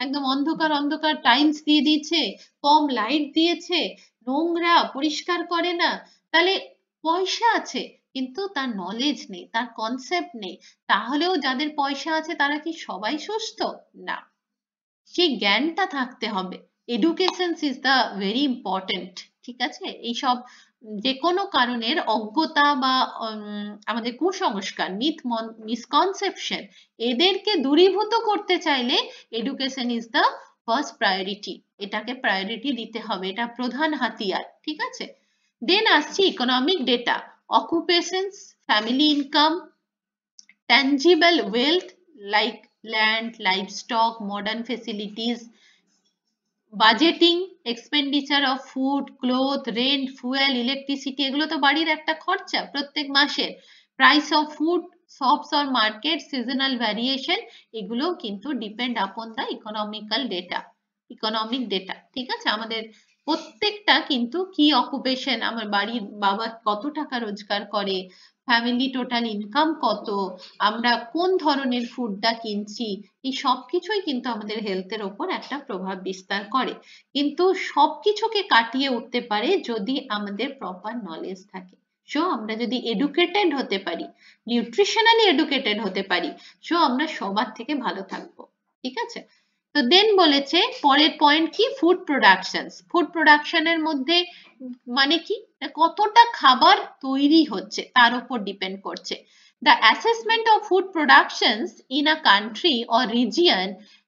একদম অন্ধকার অন্ধকার টাইলস দিয়ে দিয়েছে, কম লাইট দিয়েছে, নোংরা, পরিষ্কার করে না, তাহলে পয়সা আছে কিন্তু তার নলেজ নেই, তার কনসেপ্ট নেই। তাহলেও যাদের পয়সা আছে তারা কি সবাই সুস্থ? না, সেই জ্ঞানটা থাকতে হবে। Education is the very important. ঠিক আছে, এইসব যে কোনো কারণের অজ্ঞতা বা আমাদের কুসংস্কার, মিসকনসেপশন, এদেরকে দূরীভূত করতে চাইলে education is the first priority. এটাকে প্রায়োরিটি দিতে হবে, এটা প্রধান হাতিয়ার, ঠিক আছে। দেন আসছি economic data, occupations, family income, tangible wealth like land, livestock, modern facilities, budgeting, expenditure of food, cloth, rent, fuel, electricity, এগুলো তো বাড়ির একটা খরচা প্রত্যেক মাসের। price of food, shops or market, seasonal variation, এগুলো কিন্তু depend upon the economical data, economic data, ঠিক আছে। আমাদের প্রত্যেকটা কিন্তু কি অকুপেশন, আমার বাড়ির বাবা কত টাকা রোজগার করে, ফ্যামিলি টোটাল ইনকাম কত, আমরা কোন ধরনের ফুডটা কিনছি, এই সব কিছুই কিন্তু আমাদের হেলথের ওপর একটা প্রভাব বিস্তার করে। কিন্তু সবকিছুকে কাটিয়ে উঠতে পারে যদি আমাদের প্রপার নলেজ থাকে। সো আমরা যদি এডুকেটেড হতে পারি, নিউট্রিশনালি এডুকেটেড হতে পারি, সো আমরা সবার থেকে ভালো থাকবো, ঠিক আছে। তো দেন বলেছে পরের পয়েন্ট কি, ফুড প্রোডাকশন। ফুড প্রোডাকশনের মধ্যে মানে কি, কতটা খাবার তৈরি হচ্ছে তার উপর ডিপেন্ড করছে। The assessment of food productions in a country or region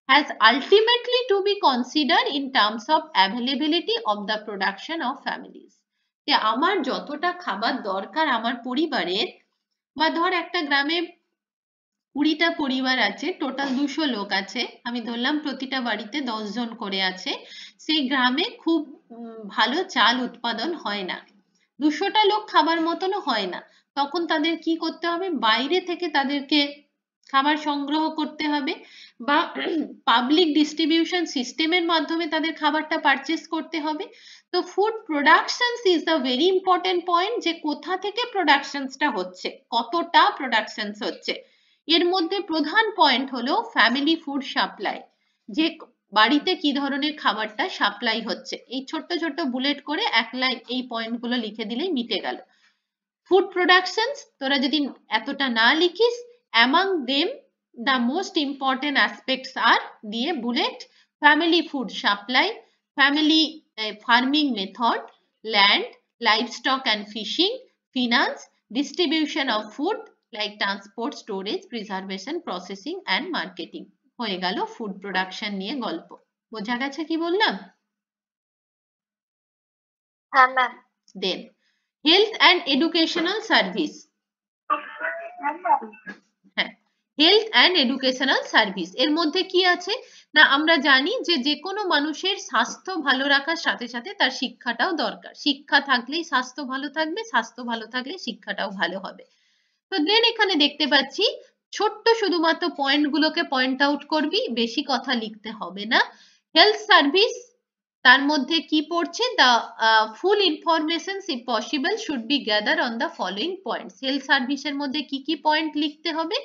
has ultimately to be considered in terms of availability of the production of families. যে আমার যতটা খাবার দরকার আমার পরিবারের, বা ধর একটা গ্রামে 20টা পরিবার আছে, টোটাল 200 লোক আছে, আমি ধরলাম প্রতিটা বাড়িতে 10 জন করে আছে, সেই গ্রামে খুব ভালো চাল উৎপাদন হয় না, 200টা লোক খাবার মতনও হয় না, তখন তাদের কি করতে হবে, বাইরে থেকে তাদেরকে খাবার সংগ্রহ করতে হবে, বা পাবলিক ডিস্ট্রিবিউশন সিস্টেমের মাধ্যমে তাদের খাবারটা পারচেস করতে হবে। তো food productions is the very important point, যে কোথা থেকে প্রোডাকশনসটা হচ্ছে, কতটা প্রোডাকশনস হচ্ছে। এর মধ্যে প্রধান পয়েন্ট হলো ফ্যামিলি ফুড সাপ্লাই, যে বাড়িতে কি ধরনের খাবারটা সাপ্লাই হচ্ছে। এই ছোট্ট ছোট্ট বুলেট করে এক লাইন এই পয়েন্টগুলো লিখে দিলেই মিটে গেল। ফুড প্রোডাকশনস তোরা যদি এতটা না লিখিস, among them the most important aspects are দিয়ে bullet, family food supply, family farming method, land, livestock and fishing, finance, distribution of food like transport, storage, preservation, processing and marketing। হয়ে গেল food production নিয়ে গল্প। বোঝা গেছে কি বললাম? হ্যাঁ ma'am. Then health and educational service. হ্যাঁ, হেলথ অ্যান্ড এডুকেশনাল সার্ভিস এর মধ্যে কি আছে না, আমরা জানি যে যে কোনো মানুষের স্বাস্থ্য ভালো রাখার সাথে সাথে তার শিক্ষাটাও দরকার। শিক্ষা থাকলেই স্বাস্থ্য ভালো থাকবে, স্বাস্থ্য ভালো থাকলে শিক্ষাটাও ভালো হবে। তো দেন এখানে দেখতে পাচ্ছি ছোট্ট শুধুমাত্র পয়েন্ট গুলোকে পয়েন্ট আউট করবি, বেশি কথা লিখতে হবে না। হেলথ সার্ভিস, তার মধ্যে কি পড়ছে, the full information if possible should be gathered on the following points। Health সার্ভিসের মধ্যে কি কি পয়েন্ট লিখতে হবে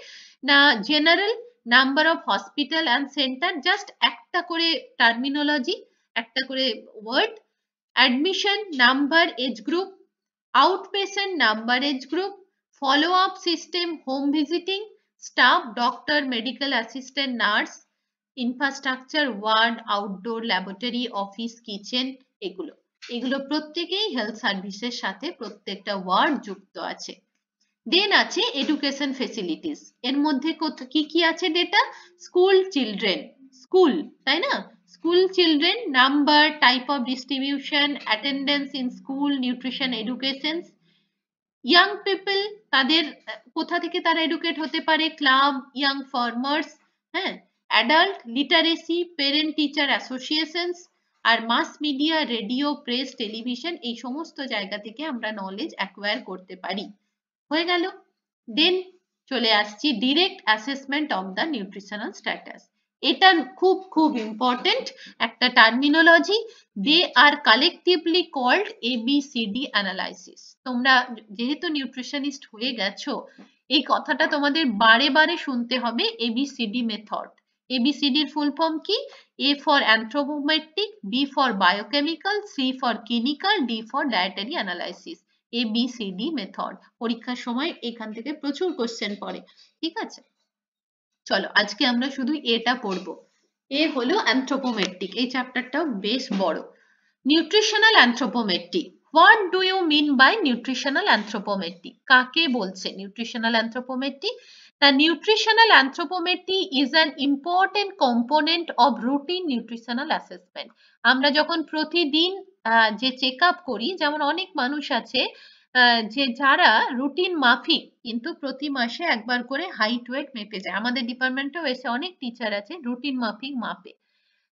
না, general, number of hospital and centre, just একটা করে টার্মিনোলজি, একটা করে word, admission number, age group, outpatient number, age group, follow up system, home visiting, staff, doctor, medical assistant, nurse, infrastructure, ward, outdoor laboratory, office, kitchen, এগুলো এগুলো প্রত্যেকেই health সার্ভিসের সাথে প্রত্যেকটা ওয়ার্ড যুক্ত আছে। দেন আছে এডুকেশন ফেসিলিটিস, এর মধ্যে কি কি আছে ডেটা, স্কুল চিলড্রেন, স্কুল তাই না, school children number, type of distribution, attendance in school, nutrition, education, young people, তাদের কোথা থেকে তারা এডুকেট হতে পারে, ক্লাব, ইয়াং ফার্মার্স, হ্যাঁ, adult, literacy, parent teacher associations, আর mass media, radio, press, television, এই সমস্ত জায়গা থেকে আমরা নলেজ অ্যাকোয়ার করতে পারি। হয়ে গেল। দেন চলে আসছি direct assessment of the nutritional status. এটা খুব খুব ইম্পর্টেন্ট একটা টার্মিনোলজি, দে আর কালেকটিভলি কল্ড ABCD অ্যানালাইসিস। তোমরা যেহেতু নিউট্রিশনিস্ট হয়ে গেছো, এই কথাটা তোমাদের বারে বারে শুনতে হবে, ABCD মেথড। ABCD এর ফুল ফর্ম কি, A for anthropometric, B for biochemical, C for clinical, D for dietary analysis. ABCD method পরীক্ষার সময় এখান থেকে প্রচুর কোশ্চেন পড়ে, ঠিক আছে। চলো আজকে আমরা শুধু এটা পড়বো। এ হলো অ্যানথ্রোপোমেট্রিক, এই চ্যাপ্টারটাও বেশ বড়। Nutritional anthropometry, what do you mean by nutritional anthropometry? কাকে বলছে nutritional anthropometry? The nutritional anthropometry is an important component of routine nutritional assessment. আমরা যখন প্রতিদিন যে চেক আপ করি, যেমন অনেক মানুষ আছে যে যারা রুটিন মাফিক কিন্তু প্রতি মাসে একবার করে হাইট ওয়েট মেপে যায়। আমাদের ডিপার্টমেন্টেও এসে অনেক টিচার আছে রুটিন মাফিক মাপে।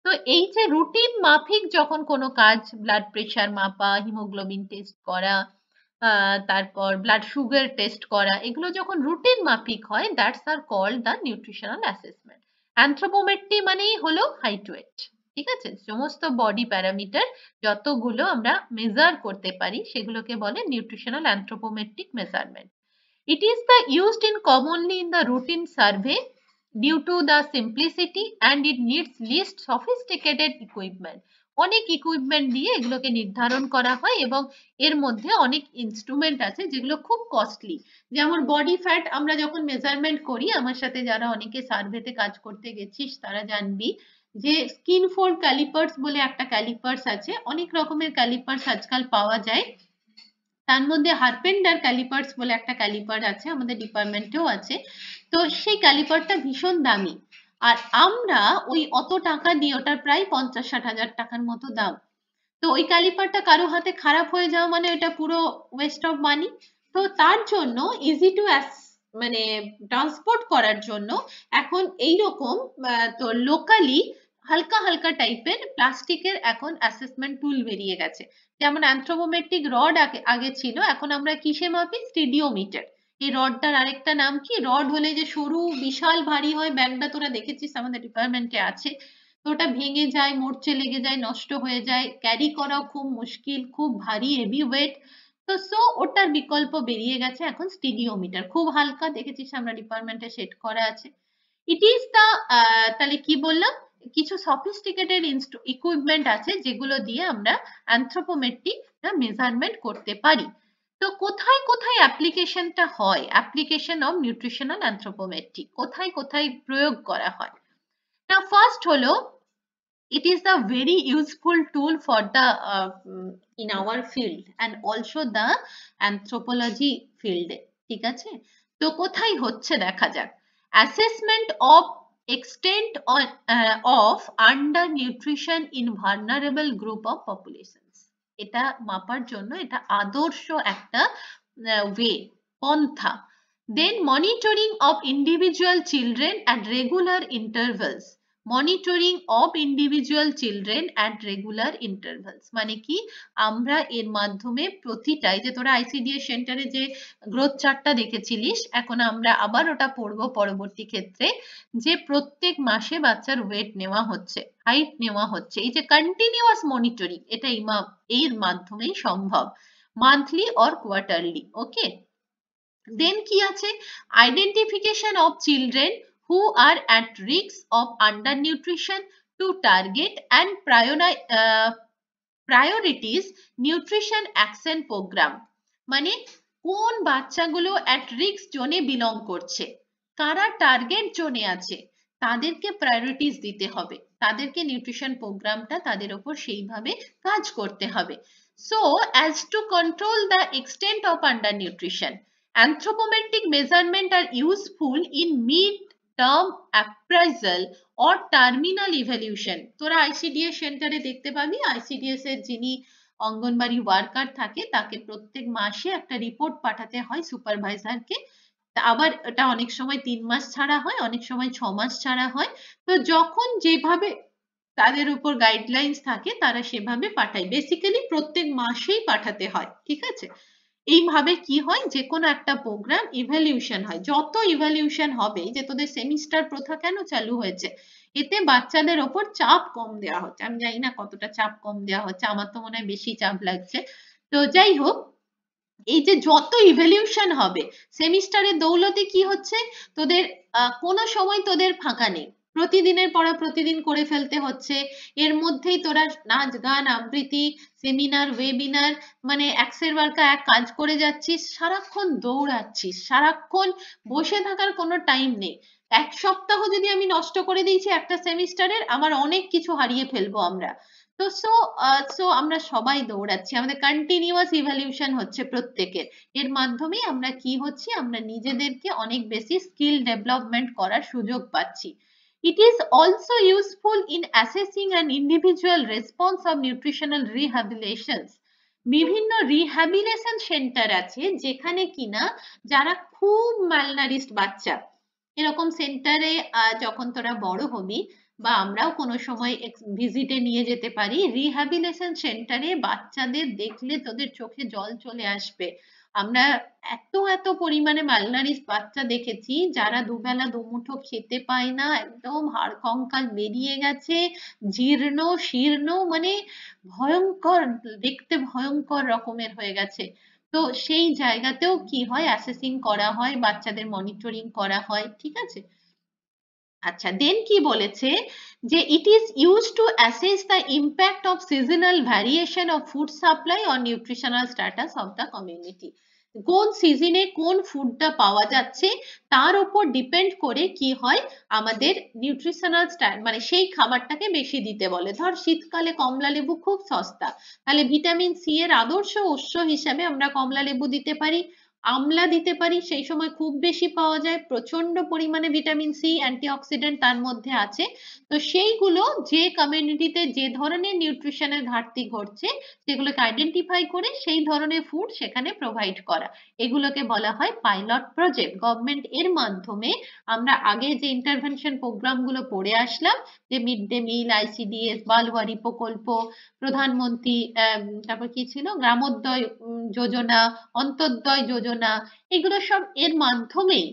তো এই যে রুটিন মাফিক যখন কোনো কাজ, ব্লাড প্রেশার মাপা, হিমোগ্লোবিন টেস্ট করা, তারপর ব্লাড সুগার টেস্ট করা, এগুলো যখন রুটিন মাফিক হয়, that's are called the nutritional assessment. Anthropometry মানেই হলো হাইট ওয়েট, ঠিক আছে? সমস্ত বডি প্যারামিটার যতগুলো আমরা মেজার করতে পারি সেগুলোকে বলে nutritional anthropometric measurement. It is the used in commonly in the routine survey due to the simplicity and it needs least sophisticated equipment. অনেক ইকুইপমেন্ট দিয়ে এগুলোকে নির্ধারণ করা হয় এবং এর মধ্যে অনেক ইনস্ট্রুমেন্ট আছে যেগুলো খুব কস্টলি। যেমন বডি ফ্যাট আমরা যখন মেজারমেন্ট করি, আমার সাথে যারা অনেকে সার্ভেতে কাজ করতে গেছিস তারা জানবি যে স্কিন ফোল্ড ক্যালিপার্স বলে একটা ক্যালিপার্স আছে, অনেক রকমের ক্যালিপার্স আজকাল পাওয়া যায়। তার মধ্যে হারপেন্ডার ক্যালিপার্স বলে একটা ক্যালিপার আছে, আমাদের ডিপার্টমেন্টেও আছে। তো সেই ক্যালিপারটা ভীষণ দামি, আর আমরা ওই অত টাকা দিয়ে, ওটার প্রায় 50-60 হাজার টাকার মতো দাম। তো ওই ক্যালিপারটা কারো হাতে খারাপ হয়ে যাওয়া মানে ওটা পুরো ওয়েস্ট অফ মানি। তো তার জন্য ইজি টু মানে ট্রান্সপোর্ট করার জন্য এখন এইরকম তো লোকালি হালকা হালকা টাইপের প্লাস্টিকের এখন অ্যাসেসমেন্ট টুল বেরিয়ে গেছে। যেমন অ্যানথ্রোপোমেট্রিক রড আগে ছিল, এখন আমরা কিসে মাপি? স্টিডিওমিটার। এই রডটার আরেকটা নাম কি? রড হলে যে সরু বিশাল ভারী হয়, ব্যাগটা তোরা দেখেছিস আমাদের ডিপার্টমেন্টে আছে, তো ওটা ভেঙে যায়, মরচে লেগে যায়, নষ্ট হয়ে যায়, ক্যারি করাও খুব মুশকিল, খুব ভারী হেভি ওয়েট। তো ওটার বিকল্প বেরিয়ে গেছে এখন স্টিডিওমিটার, খুব হালকা, দেখেছিস আমরা ডিপার্টমেন্টে সেট করা আছে। ইট ইজ দা তাহলে কি বললাম, কিছু সফিস্টিকেটেড ইকুইপমেন্ট আছে যেগুলো দিয়ে আমরা অ্যানথ্রোপোমেট্রি মেজারমেন্ট করতে পারি। তো কোথায় কোথায় অ্যাপ্লিকেশনটা হয়, অ্যাপ্লিকেশন অফ নিউট্রিশনাল অ্যানথ্রোপোমেট্রি কোথায় কোথায় প্রয়োগ করা হয়? না, ফার্স্ট হলো it is a very useful tool for the in our field and also the anthropology field, ঠিক আছে? তো কোথায় হচ্ছে দেখা যাক। assessment of extent of undernutrition in vulnerable group of populations, এটা মাপার জন্য এটা আদর্শ একটা ওয়ে, পন্থা। then monitoring of individual children at regular intervals, monitoring of individual children at regular intervals, মানে কি আমরা এর মাধ্যমে প্রতিটাই, যে তোরা আইসিডিএস সেন্টারে যে গ্রোথ চার্টটা দেখেছিলিস, এখন আমরা আবার ওটা পড়বো পরবর্তী ক্ষেত্রে, যে প্রত্যেক মাসে বাচ্চার ওয়েট নেওয়া হচ্ছে, হাইট নেওয়া হচ্ছে, এই যে কন্টিনিউয়াস মনিটরিং, এটা এর মাধ্যমেই সম্ভব, মান্থলি অর কোয়ার্টারলি। ওকে, দেন কি আছে? Identification of children who are at risk of undernutrition to target and priorities nutrition action program, মানে কোন বাচ্চাগুলো at risk জোনে বিলং করছে, কারা টার্গেট জোনে আছে, তাদেরকে প্রায়োরিটিস দিতে হবে, তাদেরকে নিউট্রিশন প্রোগ্রামটা তাদের উপর সেইভাবে কাজ করতে হবে। so as to control the extent of undernutrition, anthropometric measurement are useful in mid-term appraisal or terminal evaluation. তোরা আইসিডিএস সেন্টারে দেখতে পাবি, আইসিডিএস এর যিনি অঙ্গনবাড়ি ওয়ার্কার থাকে তাকে প্রত্যেক মাসে একটা রিপোর্ট পাঠাতে হয় সুপারভাইজারকে, আবার এটা অনেক সময় 3 মাস ছাড়া হয়, অনেক সময় 6 মাস ছাড়া হয়। তো যখন যেভাবে তাদের উপর গাইডলাইন্স থাকে তারা সেভাবে পাঠায়, বেসিক্যালি প্রত্যেক মাসেই পাঠাতে হয়, ঠিক আছে? এইভাবে কি হয়, যে কোনো একটা প্রোগ্রাম ইভ্যালিউশন হয়, যত ইভ্যালিউশন হবে, যে তোদের সেমিস্টার প্রথা কেন চালু হয়েছে, এতে বাচ্চাদের ওপর চাপ কম দেওয়া হচ্ছে। আমি জানি না কতটা চাপ কম দেওয়া হচ্ছে, আমার তো মনে হয় বেশি চাপ লাগছে। তো যাই হোক, এই যে যত ইভ্যালিউশন হবে সেমিস্টারের দৌলতে কি হচ্ছে, তোদের কোনো সময় তোদের ফাঁকা নেই, প্রতিদিনের পড়া প্রতিদিন করে ফেলতে হচ্ছে, এর মধ্যেই তোরা নাচ গান আবৃত্তি সেমিনার ওয়েবিনার মানে একের বারকা এক কাজ করে যাচ্ছিস, সারাক্ষণ দৌড়াচ্ছিস, সারাক্ষণ বসে থাকার কোনো টাইম নেই। এক সপ্তাহ যদি আমি নষ্ট করে দিয়েছি একটা সেমিস্টারের, আমার অনেক কিছু হারিয়ে ফেলবো আমরা। তো সো আমরা সবাই দৌড়াচ্ছি, আমাদের কন্টিনিউয়াস ইভলিউশন হচ্ছে প্রত্যেকের, এর মাধ্যমে আমরা কি হচ্ছে, আমরা নিজেদেরকে অনেক বেশি স্কিল ডেভেলপমেন্ট করার সুযোগ পাচ্ছি। It is also useful in assessing an individual response of nutritional rehabilitations. বিভিন্ন রিহ্যাবিলিটেশন সেন্টার আছে যেখানে কিনা যারা খুব ম্যালনারিস্ট বাচ্চা, এরকম সেন্টারে যখন তোরা বড় হবি বা আমরাও কোনো সময় ভিজিটে নিয়ে যেতে পারি, রিহ্যাবিলিটেশন সেন্টারে বাচ্চাদের দেখলে তোদের চোখে জল চলে আসবে। আমরা এত এত পরিমাণে মালনারিস বাচ্চা দেখেছি যারা দুবেলা দুমুঠো খেতে পায় না, একদম হাড় কঙ্কাল বেরিয়ে গেছে, জীর্ণ শীর্ণ, মানে ভয়ঙ্কর দেখতে, ভয়ঙ্কর রকমের হয়ে গেছে। তো সেই জায়গাতেও কি হয়, অ্যাসেসিং করা হয়, বাচ্চাদের মনিটরিং করা হয়, ঠিক আছে। আচ্ছা, দেন কি বলেছে যে it is use to assess the impact of seasonal variation of food supply on nutritional status of the community. কোন সিজনে কোন ফুডটা পাওয়া যাচ্ছে তার উপর ডিপেন্ড করে কি হয়, আমাদের নিউট্রিশনাল মানে সেই খাবারটাকে বেশি দিতে বলে। ধর শীতকালে কমলা লেবু খুব সস্তা, তাহলে ভিটামিন সি এর আদর্শ উৎস হিসাবে আমরা কমলা লেবু দিতে পারি, আমলা দিতে পারি, সেই সময় খুব বেশি পাওয়া যায়, প্রচন্ড পরিমাণে ভিটামিন সি অ্যান্টিঅক্সিডেন্ট তার মধ্যে আছে। তো সেইগুলো যে কমিউনিটিতে যে ধরনের নিউট্রিশনের ঘাটতি ঘটছে সেগুলোকে আইডেন্টিফাই করে সেই ধরনের ফুড সেখানে প্রোভাইড করা, এগুলোকে বলা হয় পাইলট প্রজেক্ট। গভর্নমেন্ট এর মাধ্যমে আমরা আগে যে ইন্টারভেনশন প্রোগ্রামগুলো পড়ে আসলাম, যে মিড ডে মিল, আইসিডিএস, বালওয়ারি প্রকল্প, প্রধানমন্ত্রী তারপর কি ছিল, গ্রামোদয় যোজনা, অন্তর্দয় যোজনা, এগুলো সব এর মাধ্যমেই,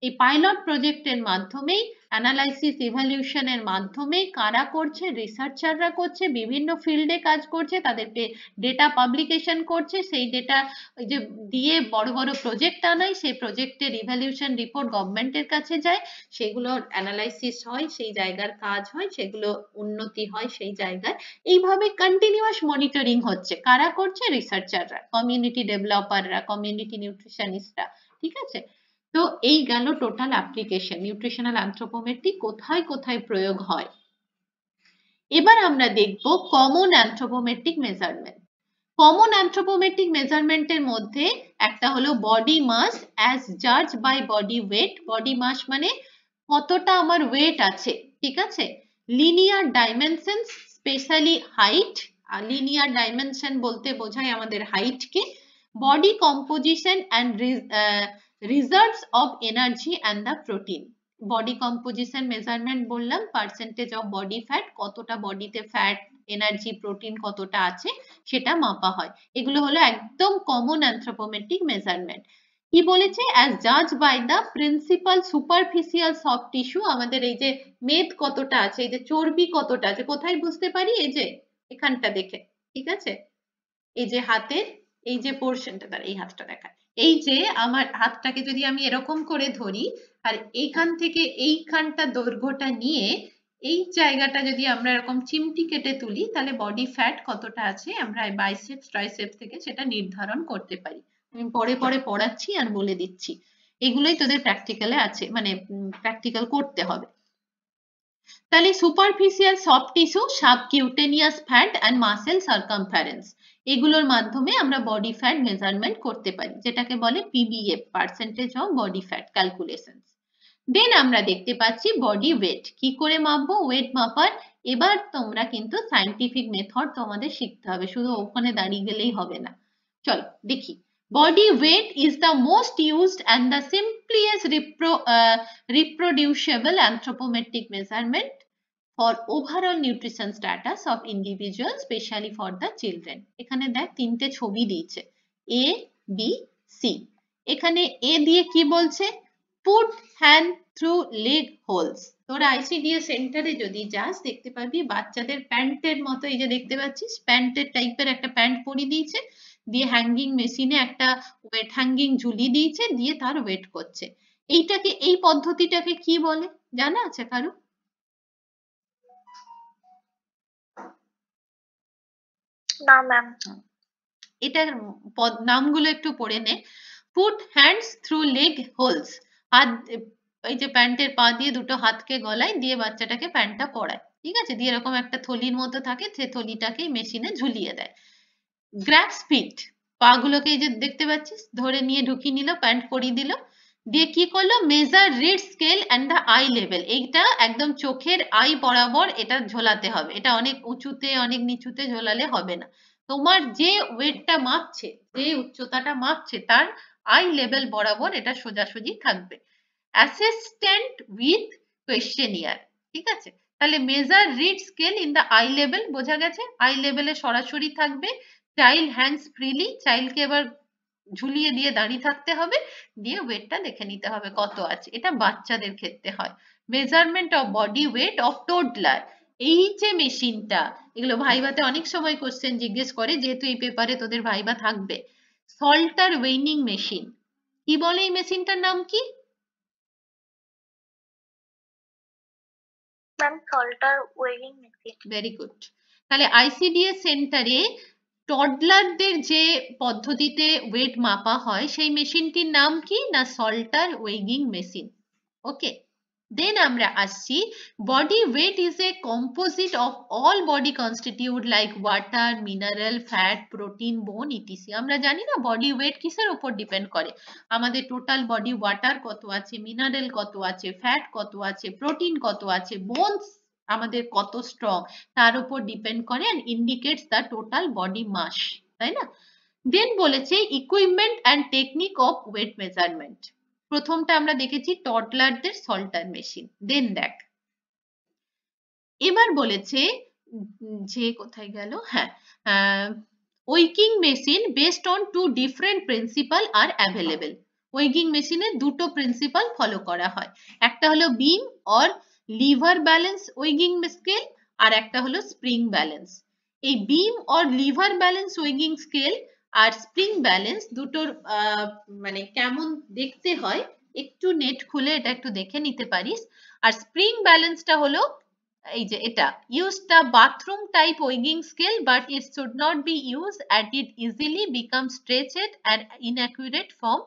এই পাইলট প্রজেক্টের মাধ্যমেই, অ্যানালাইসিস ইভ্যালুয়েশনের মাধ্যমে কারা করছে, রিসার্চাররা করছে, বিভিন্ন ফিল্ডে কাজ করছে, তাদেরকে ডেটা পাবলিকেশন করছে, সেই ডেটা ওই যে দিয়ে বড় বড় প্রজেক্ট আনায়, সেই প্রজেক্টের ইভ্যালুয়েশন রিপোর্ট গভর্নমেন্টের কাছে যায়, সেগুলোর অ্যানালাইসিস হয়, সেই জায়গার কাজ হয়, সেগুলো উন্নতি হয় সেই জায়গায়। এইভাবে কন্টিনিউয়াস মনিটরিং হচ্ছে, কারা করছে, রিসার্চাররা, কমিউনিটি ডেভেলপাররা, কমিউনিটি নিউট্রিশনিস্টরা, ঠিক আছে। তো এই গেল টোটাল অ্যাপ্লিকেশন, নিউট্রিশনাল অ্যানথ্রোপোমেট্রি কোথায় কোথায় প্রয়োগ হয়। এবার আমরা দেখব common anthropometric measurement. Common anthropometric মেজারমেন্টের মধ্যে একটা হলো বডি মাস অ্যাজ জাজ by body weight. Body mass মানে কতটা আমার ওয়েট আছে, ঠিক আছে। Linear dimensions, specially height, linear dimension বলতে বোঝায় আমাদের হাইটকে। Body composition and reserves of energy and the protein. Body composition measurement বললাম, পার্সেন্টেজ অফ বডি ফ্যাট, কতটা বডিতে ফ্যাট, এনার্জি, প্রোটিন কতটা আছে সেটা মাপা হয়। এগুলো হলো একদম কমন অ্যানথ্রোপোমেট্রিক মেজারমেন্ট। কি বলেছে, অ্যাজ জাজ by the principal superficial soft tissue, আমাদের এই যে মেদ কতটা আছে, এই যে চর্বি কতটা আছে, কোথায় বুঝতে পারি, এই যে এখানটা দেখে, ঠিক আছে, এই যে হাতের এই যে পোর্শনটা, তার এই হাতটা দেখায়, এই যে আমার হাতটাকে যদি আমি এরকম করে ধরি আর এইখান থেকে এইখানটা দৈর্ঘ্যটা নিয়ে এই জায়গাটা যদি আমরা এরকম চিমটি কেটে তুলি, তাহলে বডি ফ্যাট কতটা আছে আমরা বাইসেপস ট্রাইসেপস থেকে সেটা নির্ধারণ করতে পারি। আমি পরে পরে পড়াচ্ছি আর বলে দিচ্ছি, এগুলোই তোদের প্র্যাকটিক্যালে আছে, মানে প্র্যাকটিক্যাল করতে হবে। তাহলে superficial soft tissue, subcutaneous fat and muscle circumference, এগুলোর মাধ্যমে আমরা বডি ফ্যাট মেজারমেন্ট করতে পারি, যেটাকে বলে PBF, percentage of body fat calculation. Then আমরা দেখতে পাচ্ছি বডি ওয়েট, কি করে মাপবো ওয়েট মাপার। এবার তোমরা কিন্তু সায়েন্টিফিক মেথড তোমাদের শিখতে হবে, শুধু ওখানে দাঁড়িয়ে গেলেই হবে না। চলো দেখি। Body weight is the most used and the simplest reproducible anthropometric measurement for overall nutrition status of individuals, especially for the children. এখানে দেখ তিনটে ছবি দিয়েছে, A, B, C। এখানে A দিয়ে কি বলছে, put hand through leg holes। তোরা আইসিডিএস সেন্টারে যদি যাস দেখতে পাবি বাচ্চাদের প্যান্টের মতো, এই যে দেখতে পাচ্ছিস প্যান্টের টাইপের একটা প্যান্ট পরিয়ে দিয়েছে, দিয়ে হ্যাঙ্গিং মেশিনে একটা ওয়েট হ্যাঙ্গিং ঝুলিয়ে দিয়েছে, দিয়ে তার ওয়েট করছে। এইটাকে, এই পদ্ধতিটাকে কি বলে জানা আছে কারো? না ম্যাম। এটার নামগুলো একটু পড়ে নে। Put hands through leg holes, হাত এই যে প্যান্টের পা দিয়ে দুটো হাতকে গলায় দিয়ে বাচ্চাটাকে প্যান্টটা পরায়, ঠিক আছে, দিয়ে এরকম একটা থলির মতো থাকে, সে থলিটাকেই মেশিনে ঝুলিয়ে দেয়। গ্র্যাপস ফিট, পা গুলোকে এই যে দেখতে পাচ্ছিস ধরে নিয়ে ঢুকিয়ে নিল, প্যান্ট পরিয়ে দিল, দিয়ে কি করলো, measure read scale and the I level, এইটা একদম চোখের আই বরাবর এটা ঝোলাতে হবে, এটা অনেক উঁচুতে অনেক নিচুতে ঝোলালে হবে না, তোমার যে ওয়েটটা মাপছে, যে উচ্চতাটা মাপছে তার আই লেভেল বরাবর এটা সোজাসুজি থাকবে। অ্যাসিস্ট্যান্ট উইথ কোয়েশ্চেনিয়ার, ঠিক আছে, তাহলে measure read scale in the I level বোঝা গেছে, আই লেভেলে সরাসরি থাকবে, চাইল্ড হ্যান্ডস ফ্রিলি, চাইল্ডকে এবার ঝুলিয়ে দিয়ে দাঁড়িয়ে থাকতে হবে, দিয়ে ওয়েটটা দেখে নিতে হবে কত আছে, এটা বাচ্চাদের ক্ষেত্রে হয়। Measurement of body weight of toddler, এই যে মেশিনটা, এগুলো ভাইভাতে অনেক সময় কোশ্চেন জিজ্ঞেস করে, যেহেতু এই পেপারে তোদের ভাইভা থাকবে। সল্টার ওয়েইনিং মেশিন, কি বলে এই মেশিনটার নাম কি? Ma'am সল্টার weighing machine. Very good. তাহলে আইসিডিএস সেন্টারে টডলারদের যে পদ্ধতিতে ওয়েট মাপা হয় সেই মেশিনটির নাম কি না সল্টার ওয়েগিং মেশিন। ওকে, দেন আমরা আসছি body weight is a composite of all body constitute like water, mineral, fat, protein, বোন ইটিসি। আমরা জানি না বডি ওয়েট কিসের উপর ডিপেন্ড করে, আমাদের টোটাল বডি ওয়াটার কত আছে, মিনারেল কত আছে, ফ্যাট কত আছে, প্রোটিন কত আছে, বোনস আমাদের কত স্ট্রং, তার উপর ডিপেন্ড করে and indicates the total body mass, তাই না? দেন বলেছে equipment and technique of weight measurement, প্রথমটা আমরা দেখেছি টডলারদের সল্টার মেশিন। দেন দেখ এবার বলেছে যে কোথায় গেল, হ্যাঁ, ওয়েকিং machine based on two different principle are available. ওয়েকিং মেশিনে দুটো প্রিন্সিপাল ফলো করা হয়, একটা হলো বিম অর লিভার ব্যালেন্স ওয়েগিং স্কেল, আর একটা হলো স্প্রিং ব্যালেন্স। এই বিম অর লিভার ব্যালেন্স ওয়েগিং স্কেল আর স্প্রিং ব্যালেন্স দুটোর মানে কেমন দেখতে হয় একটু নেট খুলে এটা একটু দেখে নিতে পারিস। আর স্প্রিং ব্যালেন্সটা হলো এই যে এটা, use the bathroom type weighing scale but it should not be used as it easily becomes stretched and inaccurate from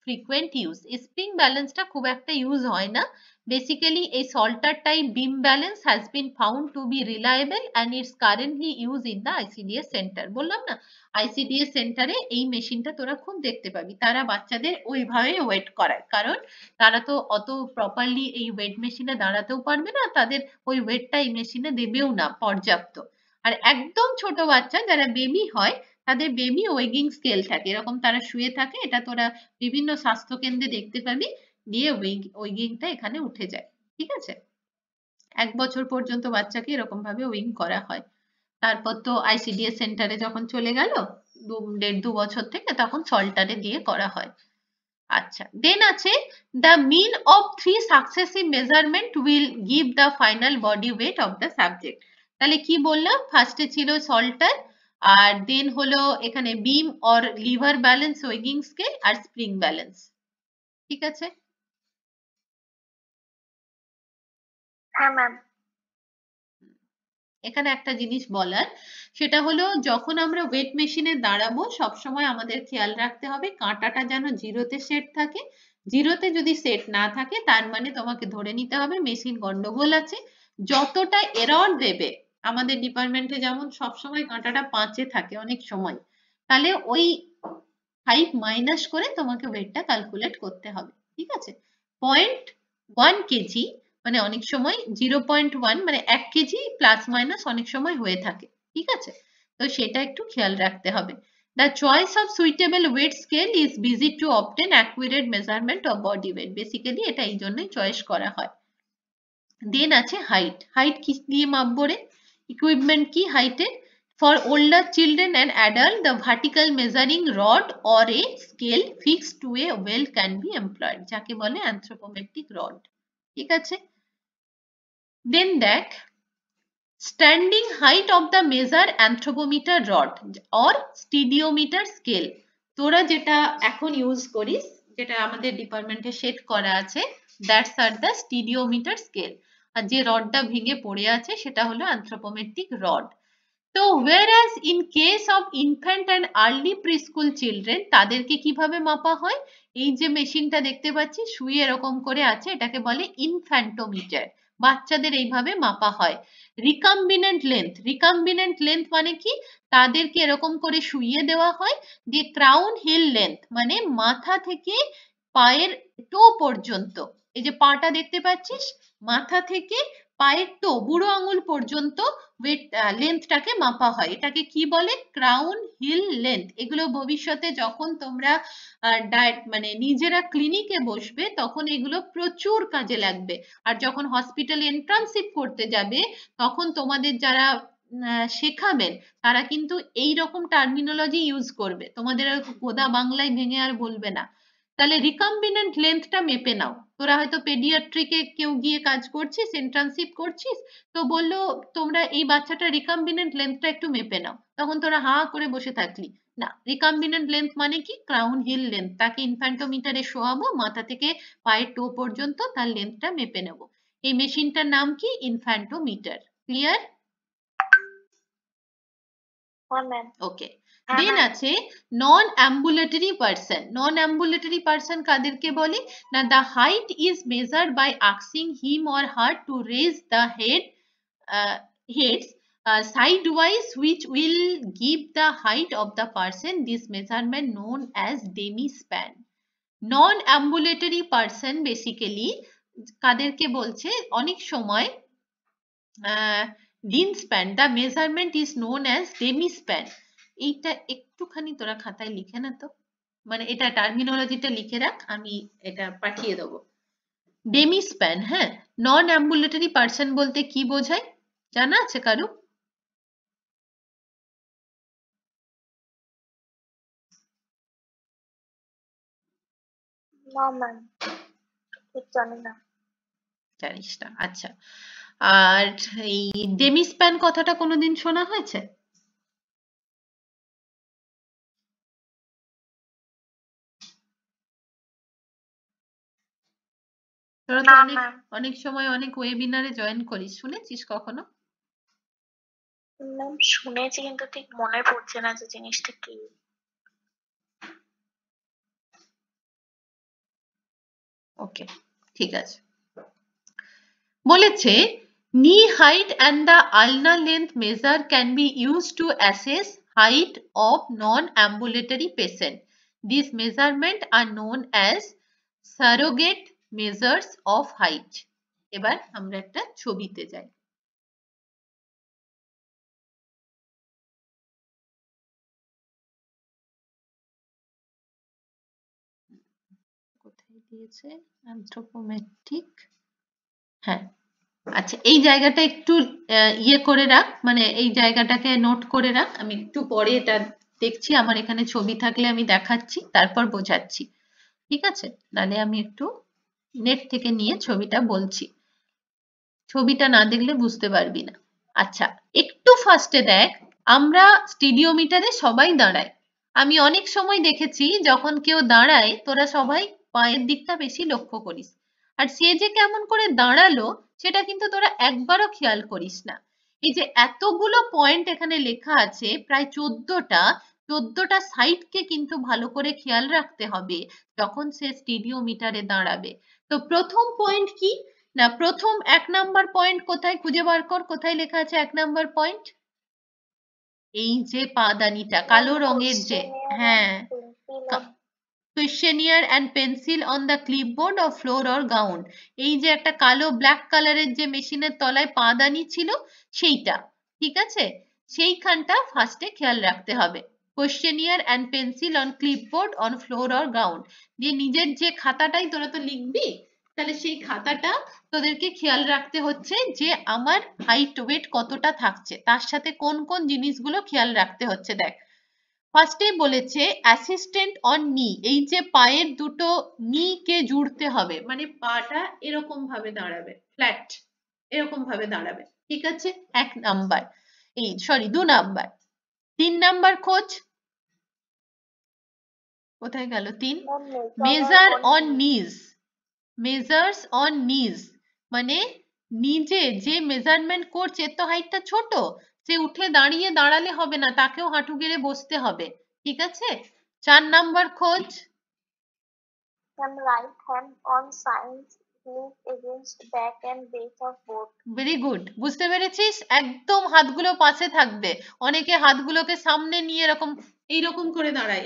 frequent use। Spring ব্যালেন্সটা খুব একটা ইউজ হয় না, বেসিক্যালি এই Salter type beam balance has been found to be reliable and it's currently use in the ICDS centre. বললাম না ICDS সেন্টারে এই মেশিনটা তোরা খুব দেখতে পাবি, তারা বাচ্চাদের ওইভাবে ওয়েট করায়, কারণ তারা তো অত প্রপারলি এই ওয়েট মেশিনে দাঁড়াতেও পারবে না, তাদের ওই ওয়েটটা এই মেশিনে দেবেও না পর্যাপ্ত। আর একদম ছোট বাচ্চা যারা বেবি হয় তাদের বেবি ওয়েগিং স্কেল থাকে, এরকম তারা শুয়ে থাকে, এটা তোরা বিভিন্ন স্বাস্থ্য কেন্দ্রে দেখতে পাবি, দিয়ে ওয়েগিংটা এখানে উঠে যায়, ঠিক আছে। 1 বছর পর্যন্ত বাচ্চাকে এরকম ভাবে ওয়েইং করা হয়, তারপর তো আইসিডিএস সেন্টারে যখন চলে গেল 1.5-2 বছর থেকে, তখন সল্টারে দিয়ে করা হয়। আচ্ছা, দেন আছে the mean of 3 successive measurement will give the final body weight of the subject। তাহলে কি বললাম, ফার্স্টে ছিল সল্টার, আর দেন হলো এখানে বিম অর লিভার ব্যালেন্স ওয়েগিং স্কেল আর স্প্রিং ব্যালেন্স, ঠিক আছে। হ্যাঁ ম্যাম। এখানে একটা জিনিস বলার, সেটা হলো যখন আমরা ওয়েট মেশিনে দাঁড়াবো সবসময় আমাদের খেয়াল রাখতে হবে কাঁটাটা যেন জিরোতে সেট থাকে, জিরোতে যদি সেট না থাকে তার মানে তোমাকে ধরে নিতে হবে মেশিন গন্ডগোল আছে। যতটা এরর দেবে, আমাদের ডিপার্টমেন্টে যেমন সবসময় কাঁটাটা 5-এ থাকে অনেক সময়, তাহলে ওই 5 মাইনাস করে তোমাকে ওয়েটটা ক্যালকুলেট করতে হবে, ঠিক আছে। 0.1 কেজি মানে অনেক সময় 0.1 মানে 1 কেজি প্লাস মাইনাস অনেক সময় হয়ে থাকে, ঠিক আছে, তো সেটা একটু খেয়াল রাখতে হবে। The choice of suitable weight scale is busy to obtain accurate measurement of body weight। Basically এটা এই জন্যই চয়েস করা হয়। দেন আছে হাইট, হাইট কি দিয়ে মাপবো রে, ইকুইপমেন্ট কি হাইটের, for older children and adult the vertical measuring rod or a scale fixed to a well can be employed, যাকে বলে anthropometric rod, ঠিক আছে। দেন দেখ standing height of the measure anthropometer rod or stadiometer scale, তোরা যেটা এখন use করিস, যেটা আমাদের ডিপার্টমেন্টে সেট করা আছে, দ্যাটস আর দ্য স্টিডিওমিটার স্কেল, আর যে রডটা ভেঙে পড়ে আছে সেটা হলো অ্যান্থ্রোপোমেট্রিক রড। তো whereas in case of infant and early preschool children তাদেরকে কিভাবে মাপা হয়, এই যে মেশিনটা দেখতে পাচ্ছি শুয়ে এরকম করে আছে এটাকে বলে ইনফ্যান্টোমিটার, বাচ্চাদের এইভাবে মাপা হয়। রিকম্বিনেন্ট লেন্থ মানে কি, তাদেরকে এরকম করে শুইয়ে দেওয়া হয়, দিয়ে ক্রাউন হিল লেন্থ মানে মাথা থেকে পায়ের টো পর্যন্ত, এই যে পাটা দেখতে পাচ্ছিস, মাথা থেকে পায়ের টো বুড়ো আঙুল পর্যন্ত লেন্থটাকে মাপা হয়। এটাকে কি বলে? Crown heel length. এগুলো ভবিষ্যতে যখন তোমরা মানে নিজেরা ক্লিনিকে বসবে তখন এগুলো প্রচুর কাজে লাগবে। আর যখন হসপিটালে ইন্টার্নশিপ করতে যাবে তখন তোমাদের যারা শেখাবেন তারা কিন্তু এই রকম টার্মিনোলজি ইউজ করবে, তোমাদের আর গোদা বাংলায় ভেঙে আর বলবে না। তাহলে রিকম্বিনেন্ট লেন্থটা মেপে নাও। তোরা হয়তো পেডিয়াট্রিকে কেউ গিয়ে কাজ করছিস, ইন্টার্নশিপ করছিস, তো বললো তোমরা এই বাচ্চাটা রিকম্বিনেন্ট লেন্থটা একটু মেপে নাও, তখন তোরা হা করে বসে থাকলি না। রিকম্বিনেন্ট লেন্থ মানে কি? Crown heel length. তাকে ইনফ্যান্টোমিটারে শোয়াবো, মাথা থেকে পায়ের টো পর্যন্ত তার লেন্থটা মেপে নেব। এই মেশিনটার নাম কি? ইনফ্যান্টোমিটার। ক্লিয়ার? ওকে। দেন আছে non ambulatory person. Non ambulatory person কাদেরকে বলে না? The height is measured by asking him or her to raise the heads sidewise, which will give the height of the person. This measurement known as demispan. Non ambulatory person basically কাদেরকে বলছে? অনেক সময় dean span, the measurement is known as demi span. এইটা একটুখানি তোরা খাতায় লিখে না তো, মানে এটা টার্মিনোলজিটা লিখে রাখ, আমি এটা পাঠিয়ে দেবো। ডেমি স্প্যান, হ্যাঁ। নন অ্যাম্বুলেটরি পার্সন বলতে কি বোঝায় জানা আছে কারু? জানিস না? আচ্ছা। আর এই ডেমি স্প্যান কথাটা কোনোদিন শোনা হয়েছে? তোরা তো অনেক সময় অনেক ওয়েবিনারে জয়েন করিস, শুনেছিস কখনো? শুনেছি কিন্তু ঠিক মনে পড়ছে না যে জিনিসটা কি। ওকে, ঠিক আছে। বলেছে knee height and the ulnar length measure can be used to assess height of non-ambulatory patient. These measurements are known as surrogate measures of height. এবার আমরা একটা ছবিতে যাই। কোথায় দিয়েছে? অ্যানথ্রোপোমেট্রিক, হ্যাঁ। আচ্ছা, এই জায়গাটা একটু ইয়ে করে রাখ, মানে এই জায়গাটাকে নোট করে রাখ, আমি একটু পরে এটা দেখছি, আমার এখানে ছবি থাকলে আমি দেখাচ্ছি, তারপর বোঝাচ্ছি, ঠিক আছে? নাহলে আমি একটু নেট থেকে নিয়ে ছবিটা বলছি, ছবিটা না দেখলে বুঝতে পারবি না। আচ্ছা, একটু ফার্স্টে দেখ, আমরা স্টিডিওমিটারে সবাই দাঁড়াই। আমি অনেক সময় দেখেছি যখন কেউ দাঁড়ায় তোরা সবাই পায়ের দিকটা বেশি লক্ষ্য করিস, আর সে যে কেমন করে দাঁড়ালো সেটা কিন্তু তোরা একবারও খেয়াল করিস না। এই যে এতগুলো পয়েন্ট এখানে লেখা আছে, প্রায় 14টা সাইডকে কিন্তু ভালো করে খেয়াল রাখতে হবে যখন সে স্টিডিওমিটারে দাঁড়াবে। তো প্রথম পয়েন্ট কি না? প্রথম 1 নাম্বার পয়েন্ট কোথায়? খুঁজে বার কর, কোথায় লেখা আছে 1 নাম্বার পয়েন্ট? এই যে পাদানিটা কালো রঙের, যে হ্যাঁ, questionnaire and pencil on the clipboard or floor or gown. এই যে একটা কালো ব্ল্যাক কালারের যে মেশিনের তলায় পাদানি ছিল সেইটা, ঠিক আছে? সেইখানটা ফার্স্টে খেয়াল রাখতে হবে। questionnaire and pencil on clipboard on floor or gown, দিয়ে নিজের যে খাতাটাই তোরা তো লিখবি, তাহলে সেই খাতাটা তোদেরকে খেয়াল রাখতে হচ্ছে যে আমার হাইট ওয়েট কতটা থাকছে, তার সাথে কোন কোন জিনিসগুলো খেয়াল রাখতে হচ্ছে। দেখ, ফার্স্টে বলেছে অ্যাসিস্ট্যান্ট অন নি, এই যে পায়ের দুটো নি কে জুড়তে হবে, মানে পাটা এরকম ভাবে দাঁড়াবে, ফ্ল্যাট এরকম ভাবে দাঁড়াবে, ঠিক আছে? 1 নাম্বার, এই সরি 2 নাম্বার। 3 নাম্বার খোঁজ, কোথায় গেল 3? মেজার অন নিজ, মেজার্স অন নিজ মানে নিজে যে মেজারমেন্ট করছে তো হাইটটা ছোট, সে উঠে দাঁড়িয়ে দাঁড়ালে হবে না, তাকেও হাঁটু গেড়ে বসতে হবে, ঠিক আছে? 4 নাম্বার খোঁজ, right hand on science lean against back and base of both. Very good, বুঝতে পেরেছিস? একদম হাতগুলো পাশে থাকবে। অনেকে হাতগুলোকে সামনে নিয়ে এরকম এইরকম করে দাঁড়ায়,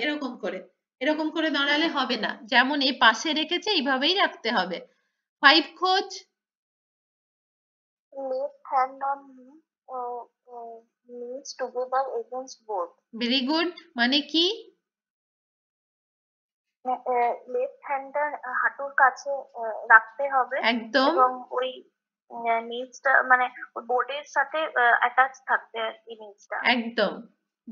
এরকম করে দাঁড়ালে হবে না, যেমন এই পাশে রেখেছে এইভাবেই রাখতে হবে। 5 খোঁজ। Left hand on knees together against both. Very good, মানে কি? লেফট হ্যান্ডটা হাঁটুর কাছে রাখতে হবে একদম এবং ওই নিচটা মানে বোর্ডের সাথে অ্যাটাচ থাকতে আর কি নিচটা। একদম,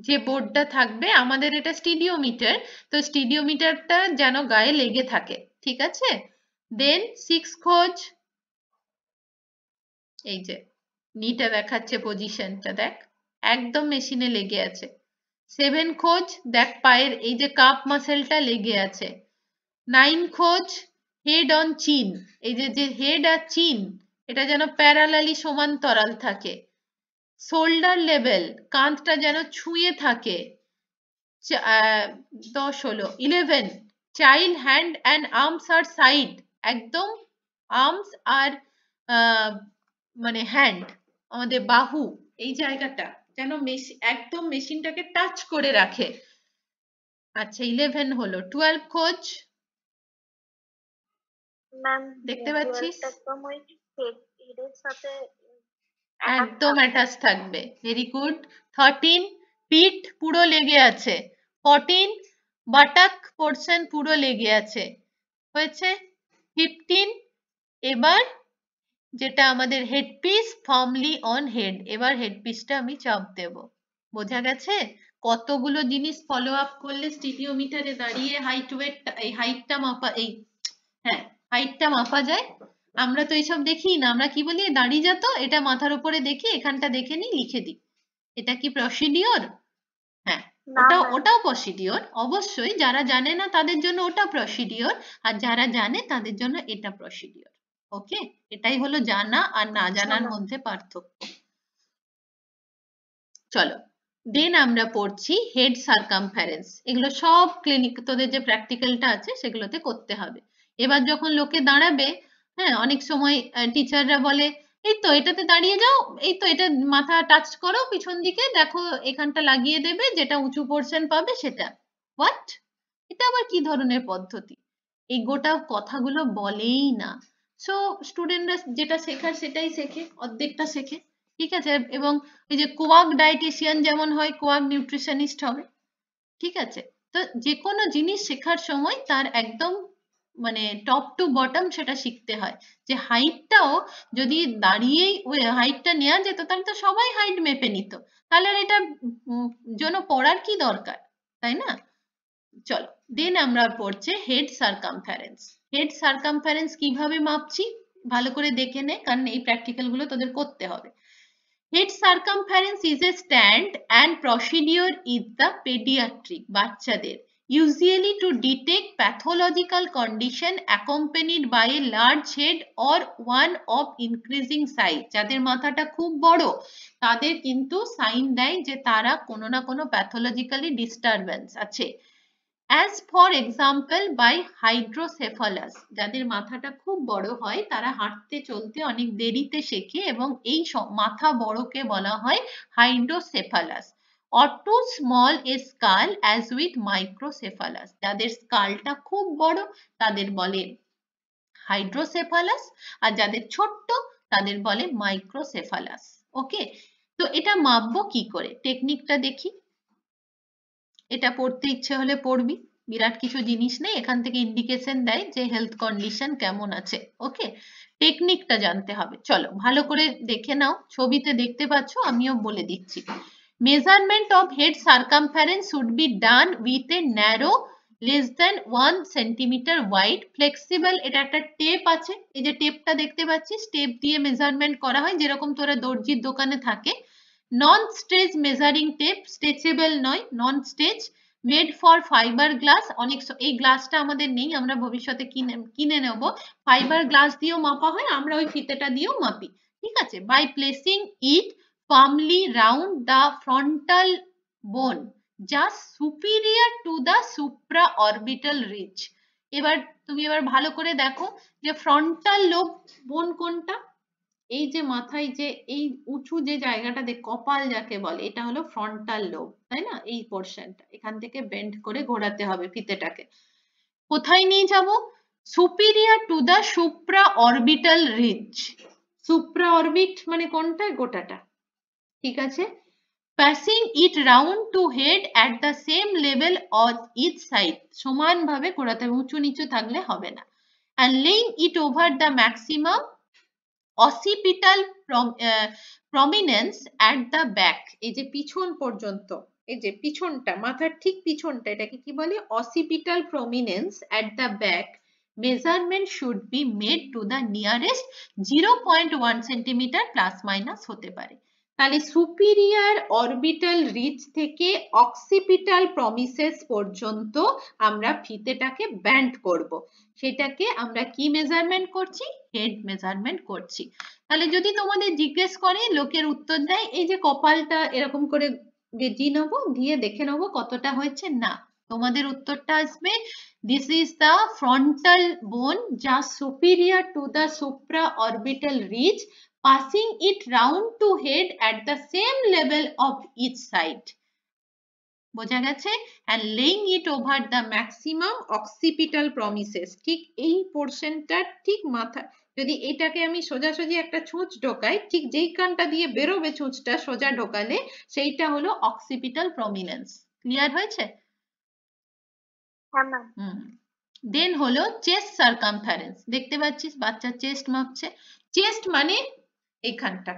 যে বোর্ডটা থাকবে আমাদের এটা স্টিডিওমিটার, তো স্টিডিওমিটারটা যেন গায়ে লেগে থাকে, ঠিক আছে? দেন 6 খোঁজ। এই যে নিটা দেখাচ্ছে, পজিশনটা দেখ, একদম মেশিনে লেগে আছে। 7 খোঁজ, দেখ পায়ের এই যে কাপ মাসেলটা লেগে আছে। 9 খোঁজ, হেড অন চিন, এই যে হেড আর চিন এটা যেন প্যারালালি সমান্তরাল থাকে। শোল্ডার লেভেল, কাঁধটা যেন ছুঁয়ে থাকে। 10 হলো। 11, child hand and arms are side, একদম আর্মস আর মানে হ্যান্ড, আমাদের বাহু এই জায়গাটা যেন একদম মেশিনটাকে টাচ করে রাখে। আচ্ছা 11 হলো। 12 খোঁজ। ম্যাম দেখতে পাচ্ছিস? একদম ওই হেডের সাথে একদম অ্যাটাচ থাকবে। Very good. 13, পিঠ পুরো লেগে আছে। 14, বাটাক পোর্শন পুরো লেগে আছে। হয়েছে। 15, এবার যেটা আমাদের head piece firmly on head, এবার হেড পিসটা আমি চাপ দেব। বোঝা গেছে? কতগুলো জিনিস ফলো আপ করলে স্টিডিওমিটারে দাঁড়িয়ে হাইট ওয়েট, এই হাইটটা মাপা, এই হ্যাঁ হাইটটা মাপা যায়। আমরা তো এইসব দেখি না, আমরা কি বলি দাঁড়িয়ে যা তো, এটা মাথার উপরে দেখি, এখানটা দেখে নিই, লিখে দিই। এটা কি প্রসিডিওর? হ্যাঁ, ওটাও প্রসিডিওর অবশ্যই। যারা জানে না তাদের জন্য ওটা প্রসিডিওর, আর যারা জানে তাদের জন্য এটা প্রসিডিওর। ওকে, এটাই হলো জানা আর না জানার মধ্যে পার্থক্য। চলো, দেন আমরা পড়ছি হেড সার্কামফারেন্স। এগুলো সব ক্লিনিক তোদের যে প্র্যাকটিক্যালটা আছে সেগুলোতে করতে হবে। এবার যখন লোকে দাঁড়াবে, হ্যাঁ অনেক সময় টিচাররা বলে এই তো এটাতে দাঁড়িয়ে যাও, এই তো এটা মাথা টাচ করো পিছন দিকে, দেখো এখানটা লাগিয়ে দেবে, যেটা উঁচু পোর্শন পাবে সেটা। হোয়াট? এটা আবার কি ধরনের পদ্ধতি? এই গোটা কথাগুলো বলেই না। সো স্টুডেন্টরা যেটা শেখার সেটাই শেখে, অর্ধেকটা শেখে, ঠিক আছে? এবং এই যে কোয়াক ডায়েটিশিয়ান যেমন হয়, কোয়াক নিউট্রিশনিস্ট হবে, ঠিক আছে? তো যে কোনো জিনিস শেখার সময় তার একদম মানে টপ টু বটম সেটা শিখতে হয়। যে হাইটটাও যদি দাঁড়িয়েই ওই হাইটটা নেওয়া যেত তাহলে তো সবাই হাইট মেপে নিত, তাহলে আর এটা জন্য পড়ার কি দরকার, তাই না? চলো, দেন আমরা পড়ছে হেড সার্কামফারেন্স। হেড সার্কামফারেন্স কিভাবে মাপছি ভালো করে দেখে নে, কারণ এই প্র্যাকটিক্যাল গুলো তোদের করতে হবে। Head circumference is a stand and procedure in the pediatric বাচ্চাদের usually to detect pathological condition accompanied by a large head or one of increasing size. যাদের মাথাটা খুব বড় তাদের কিন্তু সাইন দেয় যে তারা কোনো না কোনো প্যাথোলজিক্যালি ডিস্টারবেন্স আছে। As for example by hydrocephalus, যাদের মাথাটা খুব বড় হয় তারা হাঁটতে চলতে অনেক দেরিতে শেখে এবং এই মাথা বড়কে বলা হয় hydrocephalus. or too small a skull as with microcephalus, যাদের স্কালটা খুব বড় তাদের বলে হাইড্রোসেফালাস, আর যাদের ছোট্ট তাদের বলে মাইক্রোসেফালাস। ওকে, তো এটা মাপবো কি করে, টেকনিকটা দেখি। এটা পড়তে ইচ্ছে হলে পড়বি, বিরাট কিছু জিনিস নেই, এখান থেকে ইন্ডিকেশন দেয় যে হেলথ কন্ডিশন কেমন আছে। ওকে, টেকনিকটা জানতে হবে। চলো ভালো করে দেখে নাও, ছবিতে দেখতে পাচ্ছ, আমিও বলে দিচ্ছি। Measurement of head circumference should be done with a narrow less than 1 centimetre wide flexible, এটা একটা টেপ আছে, এই যে টেপটা দেখতে পাচ্ছিস, টেপ দিয়ে মেজারমেন্ট করা হয় যেরকম তোরা দর্জির দোকানে থাকে। Non stretch measuring tape, stretchable নয়, non stretch, made for fibreglass, অনেক এই গ্লাসটা আমাদের নেই, আমরা ভবিষ্যতে কিনে নেব, ফাইবার গ্লাস দিয়েও মাপা হয়, আমরা ওই ফিতেটা দিয়েও মাপি, ঠিক আছে? By placing it firmly round the frontal bone just superior to the supraorbital ridge, এবার তুমি এবার ভালো করে দেখো যে ফ্রন্টাল লোব বোন কোনটা, এই যে মাথায় যে এই উঁচু যে জায়গাটা কপাল যাকে বলে, এটা হলো ফ্রন্টাল লোব, তাই না? এই পোর্শনটা এখান থেকে বেন্ড করে ঘোরাতে হবে ফিতেটাকে। কোথায় নিয়ে যাব? Superior to the supra orbital ridge. Supra orbit মানে কোনটা? গোটাটা, ঠিক আছে। passing it round to head at the same level on each side, সমানভাবে ঘোরাতে হবে, উঁচু নিচু থাকলে হবে না। and laying it over the maximum occipital prominence at the back, এই যে পিছন পর্যন্ত, এই যে পিছনটা, মাথার ঠিক পিছনটা, এটাকে কি বলে? occipital prominence at the back measurement should be made to the nearest 0.1 cm plus minus হতে পারে। তাহলে সুপিরিয়র অরবিটাল রিজ থেকে অক্সিপিটাল প্রমিসেস পর্যন্ত আমরা ফিতেটাকে ব্যান্ড করব, সেটাকে আমরা কি মেজারমেন্ট করছি? হেড মেজারমেন্ট করছি। তাহলে যদি তোমাদের জিজ্ঞেস করে, লোকের উত্তর দেয় এই যে কপালটা এরকম করে বেজিয়ে নেবো, দিয়ে দেখে নেবো কতটা হয়েছে, না, তোমাদের উত্তরটা আসবে this is the frontal bone যা superior to the supra orbital ridge, passing it round to head at the same level of each side, বোঝা গেছে? and laying it over the maximum occipital prominence, ঠিক এই পোর্শনটা ঠিক মাথা, যদি এটাকে আমি সোজাসুজি একটা ছুঁচ ঢোকাই, ঠিক যেই কানটা দিয়ে বেরোবে ছুঁচটা সোজা ঢোকালে সেইটা হলো occipital prominence। ক্লিয়ার হয়েছে? হ্যাঁ ম্যাম। দেন হলো চেস্ট সার্কামফারেন্স, দেখতে পাচ্ছিস বাচ্চা চেস্ট মাপছে, চেস্ট মানে এইখানটা,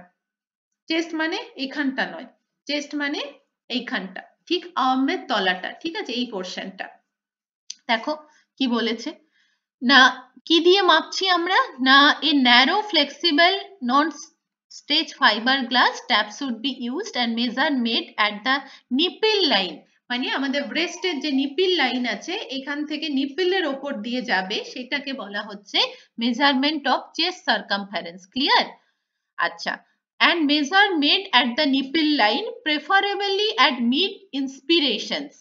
চেস্ট মানে এইখানটা নয়, চেস্ট মানে এইখানটা, ঠিক আর্মের তলাটা, ঠিক আছে, এই পোর্শনটা। দেখো কি বলেছে না, কি দিয়ে মাপছি আমরা না, এ narrow flexible non stretch fibre glass tap should be used and measure made at the nipple line, মানে আমাদের ব্রেস্টের যে নিপিল লাইন আছে এখান থেকে নিপিলের ওপর দিয়ে যাবে, সেটাকে বলা হচ্ছে measurement of chest circumference. Clear? আচ্ছা, and measure made at the nipple line, preferably at mid inspirations.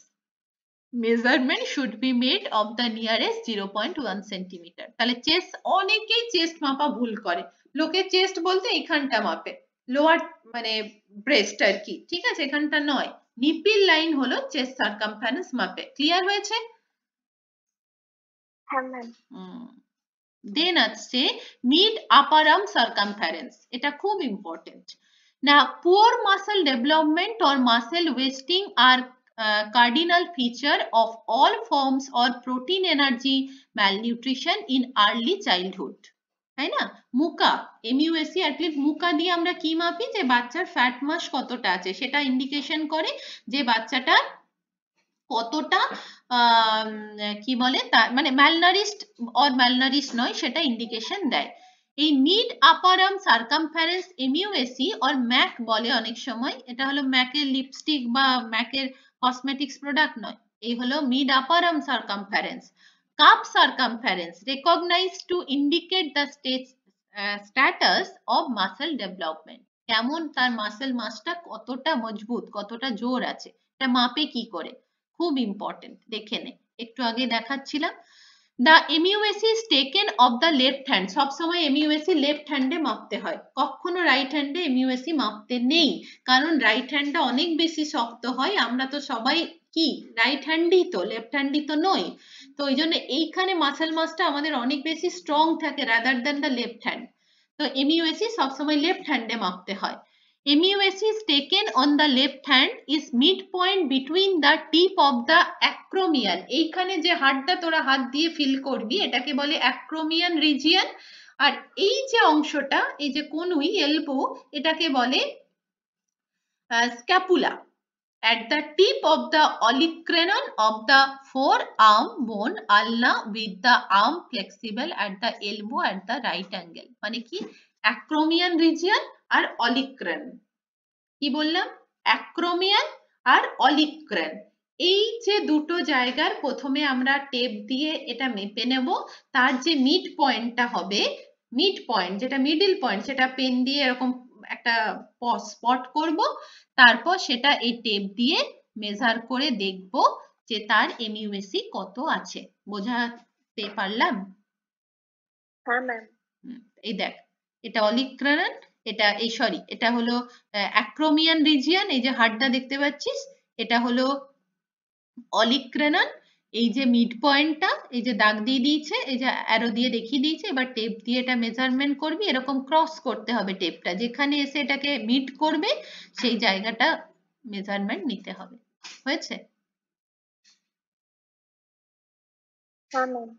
Measurement should be made of the nearest 0.1 cm. তাহলে চেস্ট, অনেকেই চেস্ট মাপা ভুল করে, লোকে চেস্ট বলতে এখানটা মাপে, লোয়ার মানে ব্রেস্ট আর কি, ঠিক আছে, এখানটা নয়, নিপিল লাইন হলো চেস্ট সার্কামফারেন্স মাপে। ক্লিয়ার হয়েছে? হ্যাঁ ম্যাম। দেন আসছে মিড আপার আর্ম সার্কামফারেন্স, এটা খুব ইম্পর্টেন্ট। না, poor muscle development or muscle wasting are cardinal feature of all forms or protein energy malnutrition in early childhood, তাই না? মুকা, MUSC অ্যাটলিস্ট মুকা দিয়ে আমরা কি মাপি? যে বাচ্চার ফ্যাট মাস কতটা আছে সেটা ইন্ডিকেশন করে, যে বাচ্চাটা কতটা কি বলে তা মানে ম্যালনারিশড অর ম্যালনারিশড নয় সেটা ইন্ডিকেশন দেয়। এই mid upper arm circumference MUSC or Mac বলে অনেক সময়, এটা হলো ম্যাকের লিপস্টিক বা ম্যাকের কসমেটিক্স প্রোডাক্ট নয়, এই হলো mid upper arm circumference. Cup circumference recognised to indicate the status of muscle development, কেমন তার মাসেল মাসটা কতটা মজবুত, কতটা জোর আছে, এটা মাপে কি করে, খুব ইম্পর্টেন্ট, দেখে নে, একটু আগে দেখাচ্ছিলাম। The MUSC is taken of the left hand, সবসময় MUSC লেফট হ্যান্ডে মাপতে হয়, কখনো রাইট হ্যান্ডে MUSC মাপতে নেই, কারণ রাইট হ্যান্ডটা অনেক বেশি শক্ত হয়, আমরা তো সবাই কি রাইট হ্যান্ডই তো, লেফট হ্যান্ডই তো নই, তো ওই জন্য এইখানে মাসেল মাসটা আমাদের অনেক বেশি স্ট্রং থাকে rather than the left hand, তো MUSC সবসময় লেফট হ্যান্ডে মাপতে হয়। MUSC is taken on the left hand is midpoint between the tip of the acromion, এইখানে যে হাড়টা তোরা হাত দিয়ে ফিল করবি এটাকে বলে acromion region, আর এই যে অংশটা, এই যে কনুই এলবো, এটাকে বলে scapula, at the tip of the olecranon of the forearm bone ulna with the arm flexible at the elbow at the right angle, মানে কি acromion region আর olecranon, কি বললাম? অ্যাক্রোমিয়ান আর অলিক্রেন, এই যে দুটো জায়গার প্রথমে আমরা টেপ দিয়ে এটা মেপে নেব, তার যে মিড পয়েন্টটা হবে, মিড পয়েন্ট যেটা মিডল পয়েন্ট, সেটা পেন দিয়ে এরকম একটা স্পট করব, তারপর সেটা এই টেপ দিয়ে মেজার করে দেখব যে তার MUSC কত আছে। বোঝাতে দেখতে পারলাম? হ্যাঁ ম্যাম। এই দেখ, এটা অলিক্রানন, এটা এই সরি এটা হলো অ্যাক্রোমিয়ান রিজিয়ন, এই যে হাড়টা দেখতে পাচ্ছিস এটা হলো অলিক্রানন। এই যে মিড পয়েন্টটা, এই যে দাগ দিয়ে দিয়েছে, এই যে অ্যারো দিয়ে দেখিয়ে দিয়েছে, এবার টেপ দিয়ে এটা মেজারমেন্ট করবি, এরকম ক্রস করতে হবে টেপটা, যেখানে এসে এটাকে মিড করবে সেই জায়গাটা মেজারমেন্ট নিতে হবে। হয়েছে? হ্যাঁ ম্যাম।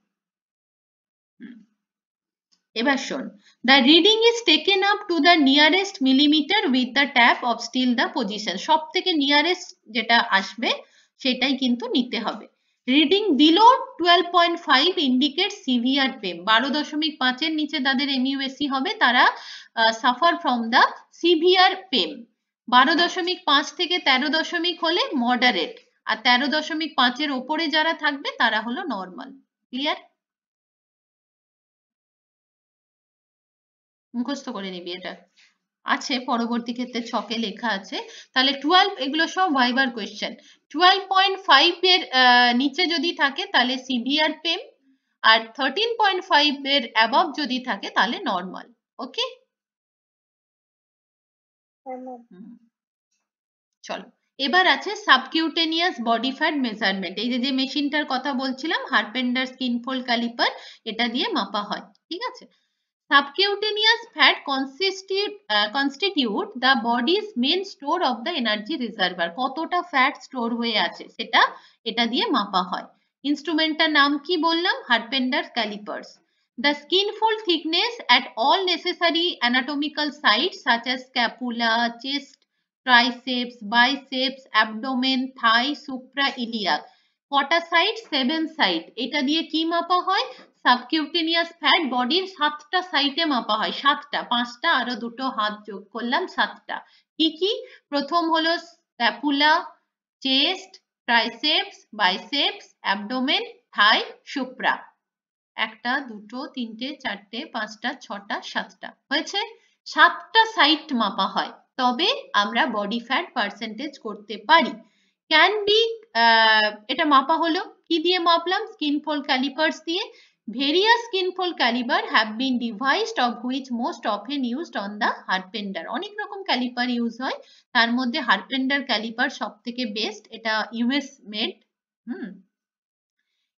এবার শোন, the reading is taken up to the nearest millimeter with the tap of still the position, সব থেকে নিয়ারেস্ট যেটা আসবে সেটাই কিন্তু নিতে হবে। Reading below 12.5 indicate severe pen, 12.5 এর নিচে যাদের এমইউএসি হবে তারা suffer from the severe pen. 12.5 থেকে 13 হলে মডারেট, আর 13.5 এর ওপরে যারা থাকবে তারা হলো নর্মাল। ক্লিয়ার? মুখস্থ করে নিবি, এটা আছে পরবর্তী ক্ষেত্রে ছকে লেখা আছে। তাহলে 12, এগুলো সব ভাইবার কোয়েশ্চেন। 12.5 এর নিচে যদি থাকে তাহলে সিভিয়ার পেন, আর 13.5 এর অ্যাবভ যদি থাকে তাহলে নর্মাল। ওকে, চলো এবার আছে সাবকিউটেনিয়াস বডি ফ্যাট মেজারমেন্ট। এই যে মেশিনটার কথা বলছিলাম, হারপেন্ডার স্কিন ফোল্ড ক্যালিপার, এটা দিয়ে মাপা হয়। ঠিক আছে? Subcutaneous fat constitute the body's main store of the energy reservoir, কতটা ফ্যাট স্টোর হয়ে আছে সেটা এটা দিয়ে মাপা হয়। ইনস্ট্রুমেন্টটার নাম কি বললাম? হারপেন্ডার callipers. The skin fold thickness at all necessary anatomical sites such as scapula, chest, triceps, biceps, abdomen, thigh, suprailiac, কটা সাইড? 7 সাইড। এটা দিয়ে কি মাপা হয়? সাবকিউটেনিয়াস ফ্যাট বডির 7টা সাইটে মাপা হয়। 7টা, 5টা আরো দুটো হাত যোগ করলাম, 7টা। কি কি? প্রথম হলো scapula, chest, triceps, biceps, abdomen, thigh, supra. 1টা 2টো 3টে 4টে 5টা 6টা 7টা। হয়েছে? 7টা সাইট মাপা হয়, তবে আমরা বডি ফ্যাট পার্সেন্টেজ করতে পারি। ক্যান বি, এটা মাপা হলো কি দিয়ে মাপলাম? স্কিন ফোল্ড ক্যালিপার্স দিয়ে। Various skinfold calliper have been devised of which most often used on the harpenden, অনেক রকম ক্যালিপার ইউজ হয়, তার মধ্যে হারপেন্ডার ক্যালিপার সব থেকে বেস্ট, এটা ইউএস মেড।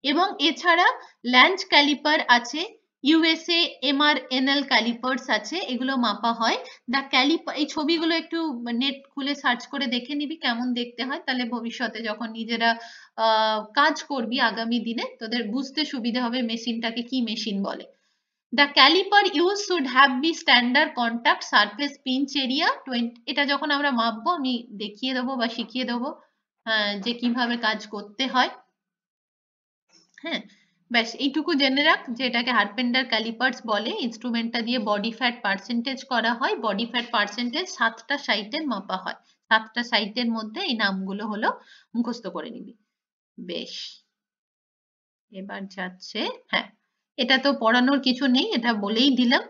এবং এছাড়া ল্যাঞ্চ ক্যালিপার আছে, ইউএসএ এমআরএনএল ক্যালিপার্স আছে, এগুলো মাপা হয়। দা ক্যালিপার, এই ছবিগুলো একটু নেট খুলে সার্চ করে দেখে নিবি কেমন দেখতে হয়, তাহলে ভবিষ্যতে যখন নিজেরা কাজ করবি আগামী দিনে তোদের বুঝতে সুবিধা হবে মেশিনটাকে কি মেশিন বলে। The caliper use should have be standard contact surface pinch area 20, এটা যখন আমরা মাপবো আমি দেখিয়ে দেবো বা শিখিয়ে দেবো যে কিভাবে কাজ করতে হয়। হ্যাঁ, ব্যাস এইটুকু জেনে রাখ যে এটাকে হারপেন্ডার ক্যালিপার্স বলে। ইনস্ট্রুমেন্টটা দিয়ে বডি ফ্যাট পার্সেন্টেজ করা হয়, বডি ফ্যাট পার্সেন্টেজ 7টা সাইটের মাপা হয়। 7টা সাইটের মধ্যে এই নামগুলো হলো, মুখস্থ করে নিবি। বেশ, এবার যাচ্ছে, হ্যাঁ এটা তো পড়ানোর কিছু নেই, এটা বলেই দিলাম,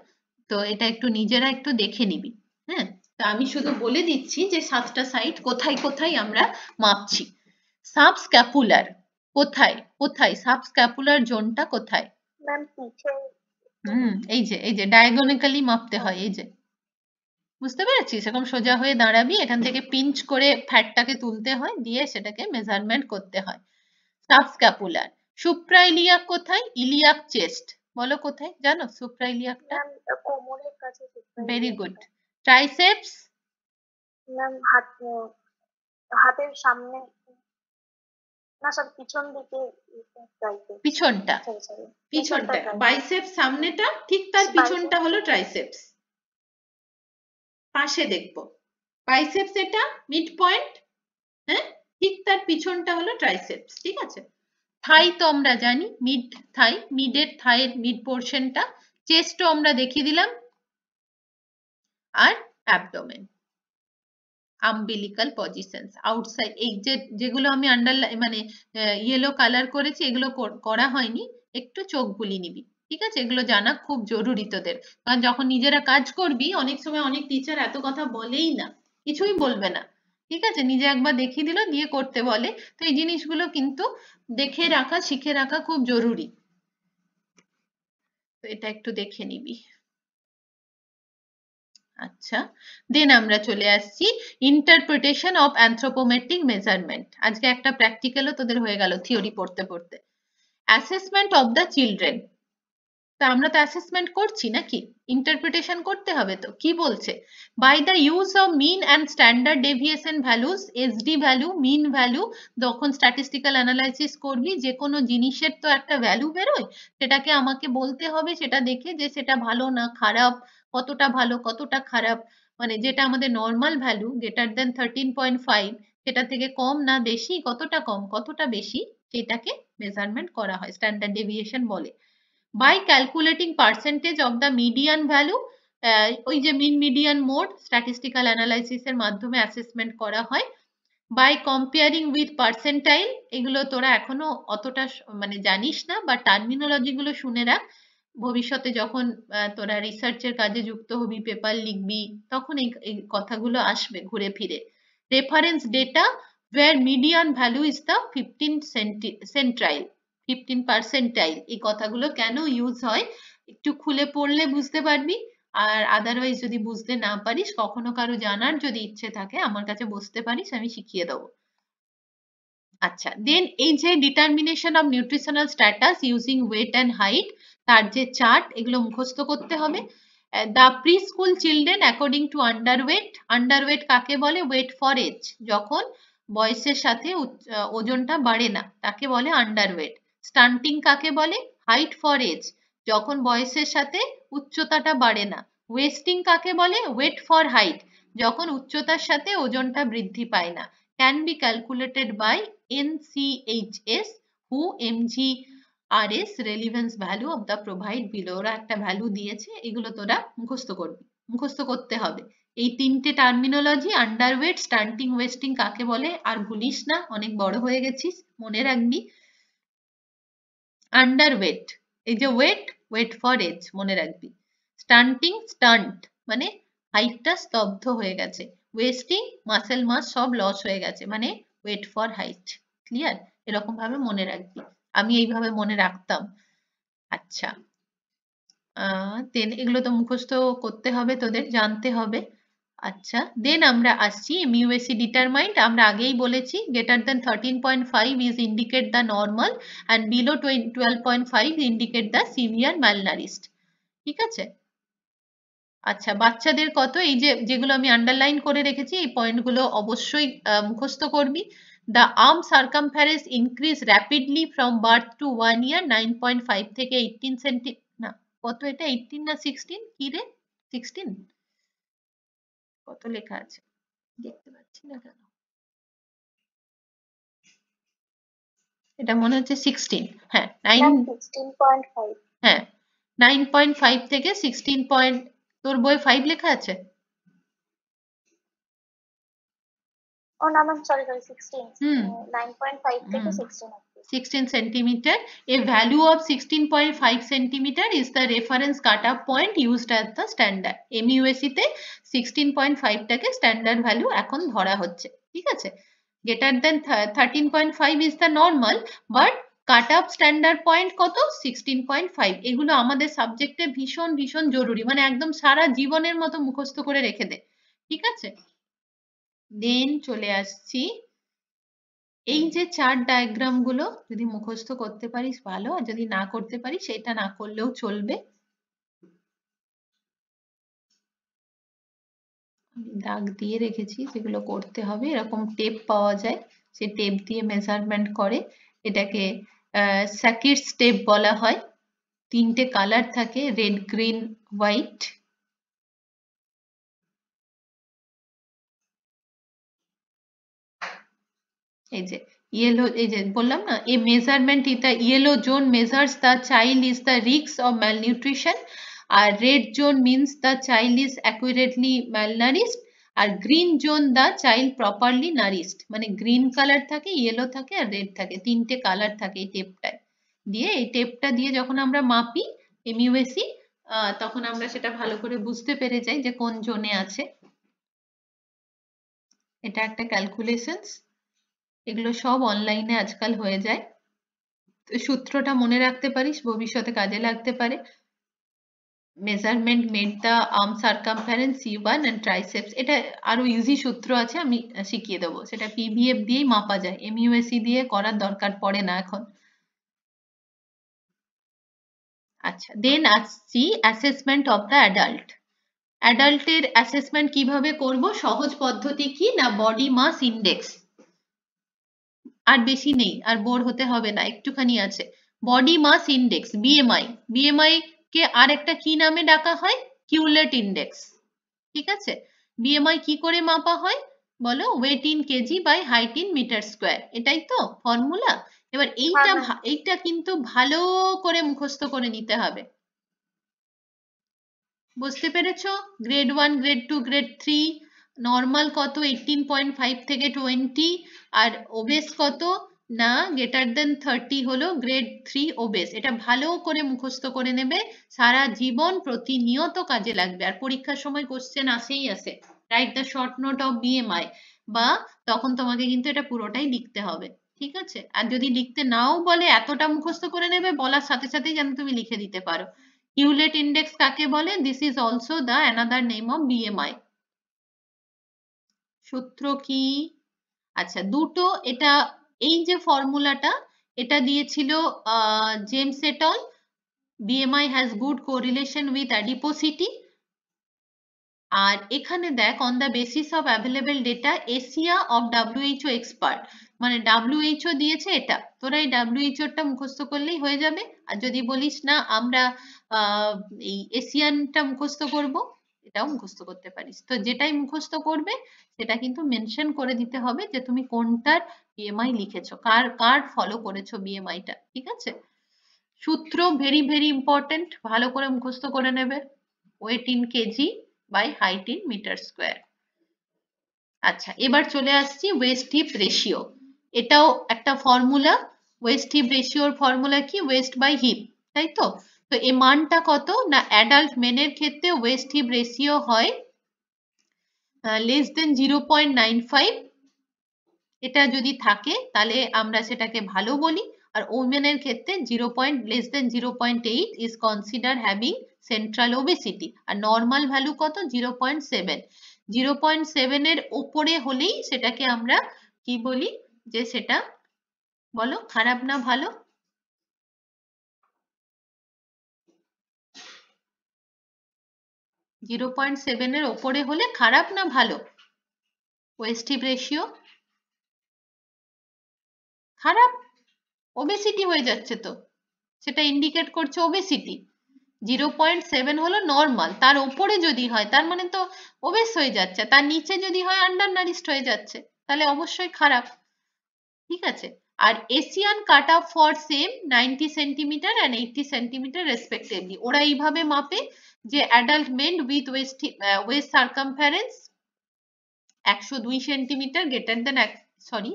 তো এটা একটু নিজেরা একটু দেখে নিবি। হ্যাঁ, তা আমি শুধু বলে দিচ্ছি যে 7টা সাইট কোথায় কোথায় আমরা মাপছি। সাবস্ক্যাপুলার কোথায় কোথায়? সাবস্ক্যাপুলার জোনটা কোথায়? ম্যাম পিছে। এই যে ডায়াগোনালি মাপতে হয়, এই যে বুঝতে পেরেছিস? এরকম সোজা হয়ে দাঁড়াবি, এখান থেকে পিঞ্চ করে ফ্যাটটাকে তুলতে হয়, দিয়ে সেটাকে মেজারমেন্ট করতে হয়। সাবস্ক্যাপুলার। সুপ্রাইলিয়াক কোথায়? ইলিয়াক চেস্ট, বলো কোথায় জানো সুপ্রাইলিয়াকটা? ম্যাম কোমরের কাছে। Very good. ট্রাইসেপস? ম্যাম হাতের সামনে, না স্যার পিছন দিকে। পিছনটা, পিছনটা বাইসেপস, সামনেটা ঠিক তার পিছনটা হলো ট্রাইসেপস। পাশে দেখবো বাইসেপস, এটা মিড পয়েন্ট, হ্যাঁ ঠিক তার পিছনটা হলো ট্রাইসেপস। ঠিক আছে? থাই তো আমরা জানি, মিড থাই, মিডের থাইয়ের মিড পোর্শনটা। চেস্টও আমরা দেখিয়ে দিলাম, আর অ্যাবডোমেন, আম্বিলিকাল পজিশনস আউটসাইড। এই যেগুলো আমি আন্ডারলাইন মানে ইয়েলো কালার করেছি, এগুলো করা হয়নি, একটু চোখ বুলি নিবি। ঠিক আছে? এগুলো জানা খুব জরুরি তোদের, কারণ যখন নিজেরা কাজ করবি অনেক সময় অনেক টিচার এত কথা বলেই না, কিছুই বলবে না। ঠিক আছে? নিজে একবার দেখিয়ে দিল, দিয়ে করতে বলে, তো এই জিনিসগুলো কিন্তু দেখে রাখা, শিখে রাখা খুব জরুরি। তো এটা একটু দেখে নিবি। আচ্ছা, দেন আমরা চলে আসছি ইন্টারপ্রিটেশন অফ অ্যানথ্রোপোমেট্রিক মেজারমেন্ট। আজকে একটা প্র্যাকটিক্যালও তোদের হয়ে গেল থিওরি পড়তে পড়তে। অ্যাসেসমেন্ট অফ দ্য চিলড্রেন, তা আমরা তো অ্যাসেসমেন্ট করছি নাকি, ইন্টারপ্রিটেশন করতে হবে। তো কি বলছে, by the use of mean and standard deviation values, SD value, mean value, যখন স্ট্যাটিস্টিক্যাল অ্যানালাইসিস করবি যে কোনো জিনিসের তো একটা ভ্যালু বেরোয়, সেটাকে আমাকে বলতে হবে সেটা দেখে যে সেটা ভালো না খারাপ, কতটা ভালো কতটা খারাপ, মানে যেটা আমাদের নর্মাল ভ্যালু গ্রেটার দেন 13.5, সেটা থেকে কম না বেশি, কতটা কম কতটা বেশি, সেটাকে মেজারমেন্ট করা হয়, স্ট্যান্ডার্ড ডেভিয়েশন বলে। by calculating percentage of the median value, ওই যে mean median mode statistical analysis এর মাধ্যমে অ্যাসেসমেন্ট করা হয়। by comparing with percentile, এগুলো তোরা এখনো অতটা মানে জানিস না, বা টার্মিনোলজি গুলো শুনে রাখ, ভবিষ্যতে যখন তোরা রিসার্চের কাজে যুক্ত হবি, পেপার লিখবি, তখন এই কথাগুলো আসবে ঘুরে ফিরে। Reference data where median value is the 15 centile, 15 percentile, এই কথাগুলো কেন ইউজ হয় একটু খুলে পড়লে বুঝতে পারবি। আর আদারওয়াইজ যদি বুঝতে না পারিস, কখনো কারো জানার যদি ইচ্ছে থাকে আমার কাছে বসতে পারিস, আমি শিখিয়ে দেবো। আচ্ছা, দেন এই যে determination of nutritional status using weight and height, তার যে চার্ট, এগুলো মুখস্থ করতে হবে। The preschool children according to underweight, underweight কাকে বলে, ওয়েট ফর এজ, যখন বয়সের সাথে ওজনটা বাড়ে না তাকে বলে আন্ডারওয়েট। স্টান্টিং কাকে বলে, হাইট ফর এজ, যখন বয়সের সাথে উচ্চতাটা বাড়ে না। ওয়েস্টিং কাকে বলে, ওয়েট ফর হাইট, যখন উচ্চতার সাথে ওজনটা বৃদ্ধি পায় না। Can be calculated by NCHS, who MGRS, relevance value of the provide below, ওরা একটা ভ্যালু দিয়েছে, এগুলো তোরা মুখস্থ করবি, মুখস্থ করতে হবে। এই তিনটে টার্মিনোলজি, আন্ডারওয়েট, স্টান্টিং, ওয়েস্টিং কাকে বলে, আর ভুলিস না, অনেক বড় হয়ে গেছিস, মনে রাখবি। আন্ডারওয়েট, এই যে ওয়েট, ওয়েট ফর এজ মনে রাখবি। স্টান্টিং, স্টান্ট মানে হাইটটা স্তব্ধ হয়ে গেছে। ওয়েস্টিং, মাসেল মাস সব লস হয়ে গেছে, মানে ওয়েট ফর হাইট। ক্লিয়ার? এরকম ভাবে মনে রাখবি, আমি এইভাবে মনে রাখতাম। আচ্ছা, দেন এগুলো তো মুখস্থ করতে হবে, তোদের জানতে হবে। আচ্ছা, দেন আমরা আসছি MUSE ডিটারমাইন্ড, আমরা আগেই বলেছি greater than 13.5 is indicate the normal and below 12.5 indicate the severe malnourished. ঠিক আছে? আচ্ছা, বাচ্চাদের কত, এই যে যেগুলো আমি আন্ডারলাইন করে রেখেছি, এই পয়েন্টগুলো অবশ্যই মুখস্থ করবি। The arm circumference increase rapidly from birth two 1 ইয়ার, 9.5 থেকে 18 সেন্টি, না কত এটা, 18 না 16, কি রে 16, কত লেখা আছে দেখতে পাচ্ছি না কেন, এটা মনে হচ্ছে 16, হ্যাঁ 16.5, হ্যাঁ 9.5 থেকে 16 পয়েন্ট, তোর বই 5 লেখা আছে? ও না ম্যাম, সরি 16, 9.5 থেকে 16 centimeter. A value of 16.5 centimeter is the reference cut-off point used as the standard. MUSE তে 16.5 টাকে স্ট্যান্ডার্ড ভ্যালু এখন ধরা হচ্ছে। ঠিক আছে? Greater than 13.5 is the normal, but cut-off standard point কত, 16.5। এগুলো আমাদের সাবজেক্টে ভীষণ ভীষণ জরুরি, মানে একদম সারা জীবনের মতো মুখস্থ করে রেখে দে। ঠিক আছে? দেন চলে আসছি, এই যে চার্ট ডায়াগ্রাম গুলো যদি মুখস্থ করতে পারিস ভালো, আর যদি না করতে পারিস সেটা না করলেও চলবে। আমি দাগ দিয়ে রেখেছি, সেগুলো করতে হবে। এরকম টেপ পাওয়া যায়, সে টেপ দিয়ে মেজারমেন্ট করে, এটাকে স্যাকিটস টেপ বলা হয়। 3টে কালার থাকে, রেড, গ্রিন, হোয়াইট। এই যে ইয়েলো, এই যে বললাম না, a measurement in the yellow zone measures the child is the risk of malnutrition, আর red zone means the child is accurately malnourished, আর green zone the child properly nourished. মানে green colour থাকে, yellow থাকে আর red থাকে, 3টে colour থাকে এই টেপটায়। দিয়ে এই টেপটা দিয়ে যখন আমরা মাপি MUSE, তখন আমরা সেটা ভালো করে বুঝতে পেরে যাই যে কোন জোনে আছে। এটা একটা ক্যালকুলেশনস, এগুলো সব অনলাইনে আজকাল হয়ে যায়, সূত্রটা মনে রাখতে পারিস, ভবিষ্যতে কাজে লাগতে পারে। Measurement made the arm circumference C1 and triceps, এটা আরো ইজি সূত্র আছে, আমি শিখিয়ে দেবো, সেটা PVF দিয়েই মাপা যায়, MUSE দিয়ে করার দরকার পড়ে না এখন। আচ্ছা, দেন আসছি অ্যাসেসমেন্ট অফ দ্য অ্যাডাল্ট। অ্যাডাল্টের অ্যাসেসমেন্ট কিভাবে করব? সহজ পদ্ধতি কি না, বডি মাস ইন্ডেক্স, আর বেশি নেই, আর বোর হতে হবে না, একটুখানি আছে। Body mass index BMI, BMI কে আর একটা কি নামে ডাকা হয়? কিউলেট ইন্ডেক্স, ঠিক আছে? BMI কি করে মাপা হয় বলো? Weight in KG by height in metre square, এটাই তো ফর্মুলা। এবার এইটা কিন্তু ভালো করে মুখস্থ করে নিতে হবে, বুঝতে পেরেছো? গ্রেড 1, গ্রেড 2, গ্রেড 3, নর্মাল কত 18.5 থেকে 20, আর ওবেস কত না গ্রেটার দেন 30 হলো গ্রেড 3 ওবেস। এটা ভালো করে মুখস্থ করে নেবে, সারা জীবন প্রতিনিয়ত কাজে লাগবে, আর পরীক্ষার সময় কোশ্চেন আসেই আসে, write the short note of BMI, বা তখন তোমাকে কিন্তু এটা পুরোটাই লিখতে হবে, ঠিক আছে? আর যদি লিখতে নাও বলে, এতটা মুখস্থ করে নেবে, বলার সাথে সাথেই যেন তুমি লিখে দিতে পারো। হিউলেট ইন্ডেক্স কাকে বলে? This is also the another name of BMI। সূত্র কি? আচ্ছা, দুটো, এটা এই যে ফর্মুলাটা, এটা দিয়েছিল James at all. BMI has good correlation with adiposity, আর এখানে দেখ on the basis of available data Asia of WHO expert, মানে WHO দিয়েছে এটা, তোরা এই WHO টা মুখস্থ করলেই হয়ে যাবে। আর যদি বলিস না আমরা এই এশিয়ানটা মুখস্থ করব, এটাও মুখস্থ করতে পারিস, তো যেটাই মুখস্থ করবে সেটা কিন্তু মেনশন করে দিতে হবে যে তুমি কোনটার BMI লিখেছো, কার কার ফলো করেছো BMI টা, ঠিক আছে? সূত্র ভেরি ভেরি ইম্পর্টেন্ট, ভালো করে মুখস্থ করে নেবে। Weight in KG by height in metre square. আচ্ছা, এবার চলে আসছি ওয়েস্ট হিপ রেশিও, এটাও একটা ফর্মুলা। ওয়েস্ট হিপ রেশিওর ফর্মুলা কি? ওয়েস্ট বাই হিপ, তাই তো? তো এই মানটা কত না, অ্যাডাল্ট মেনের ক্ষেত্রে ওয়েস্ট হিপ রেশিও হয় লেস দেন 0.95, এটা যদি থাকে তাহলে আমরা সেটাকে ভালো বলি, আর ওমেনের ক্ষেত্রে less than 0.8 is consider having central obesity, আর নর্মাল ভ্যালু কত? 0.7। 0.7 এর ওপরে হলেই সেটাকে আমরা কি বলি? যে সেটা বলো খারাপ না ভালো? 0.7 এর ওপরে হলে খারাপ না ভালো? ওয়েস্ট হিপ রেশিও খারাপ, ওবেসিটি হয়ে যাচ্ছে তো, সেটা ইন্ডিকেট করছে ওবেসিটি। 0.7 হলো নর্মাল, তার উপরে যদি হয় তার মানে তো ওবেস হয়ে যাচ্ছে, তার নিচে যদি হয় আন্ডার নারিশড হয়ে যাচ্ছে, তাহলে অবশ্যই খারাপ, ঠিক আছে? আর Asian cut off for same 90 centimetre and 80 centimetre respectively, ওরা এইভাবে মাপে যে adult men with waist circumference 102 centimetre greater than sorry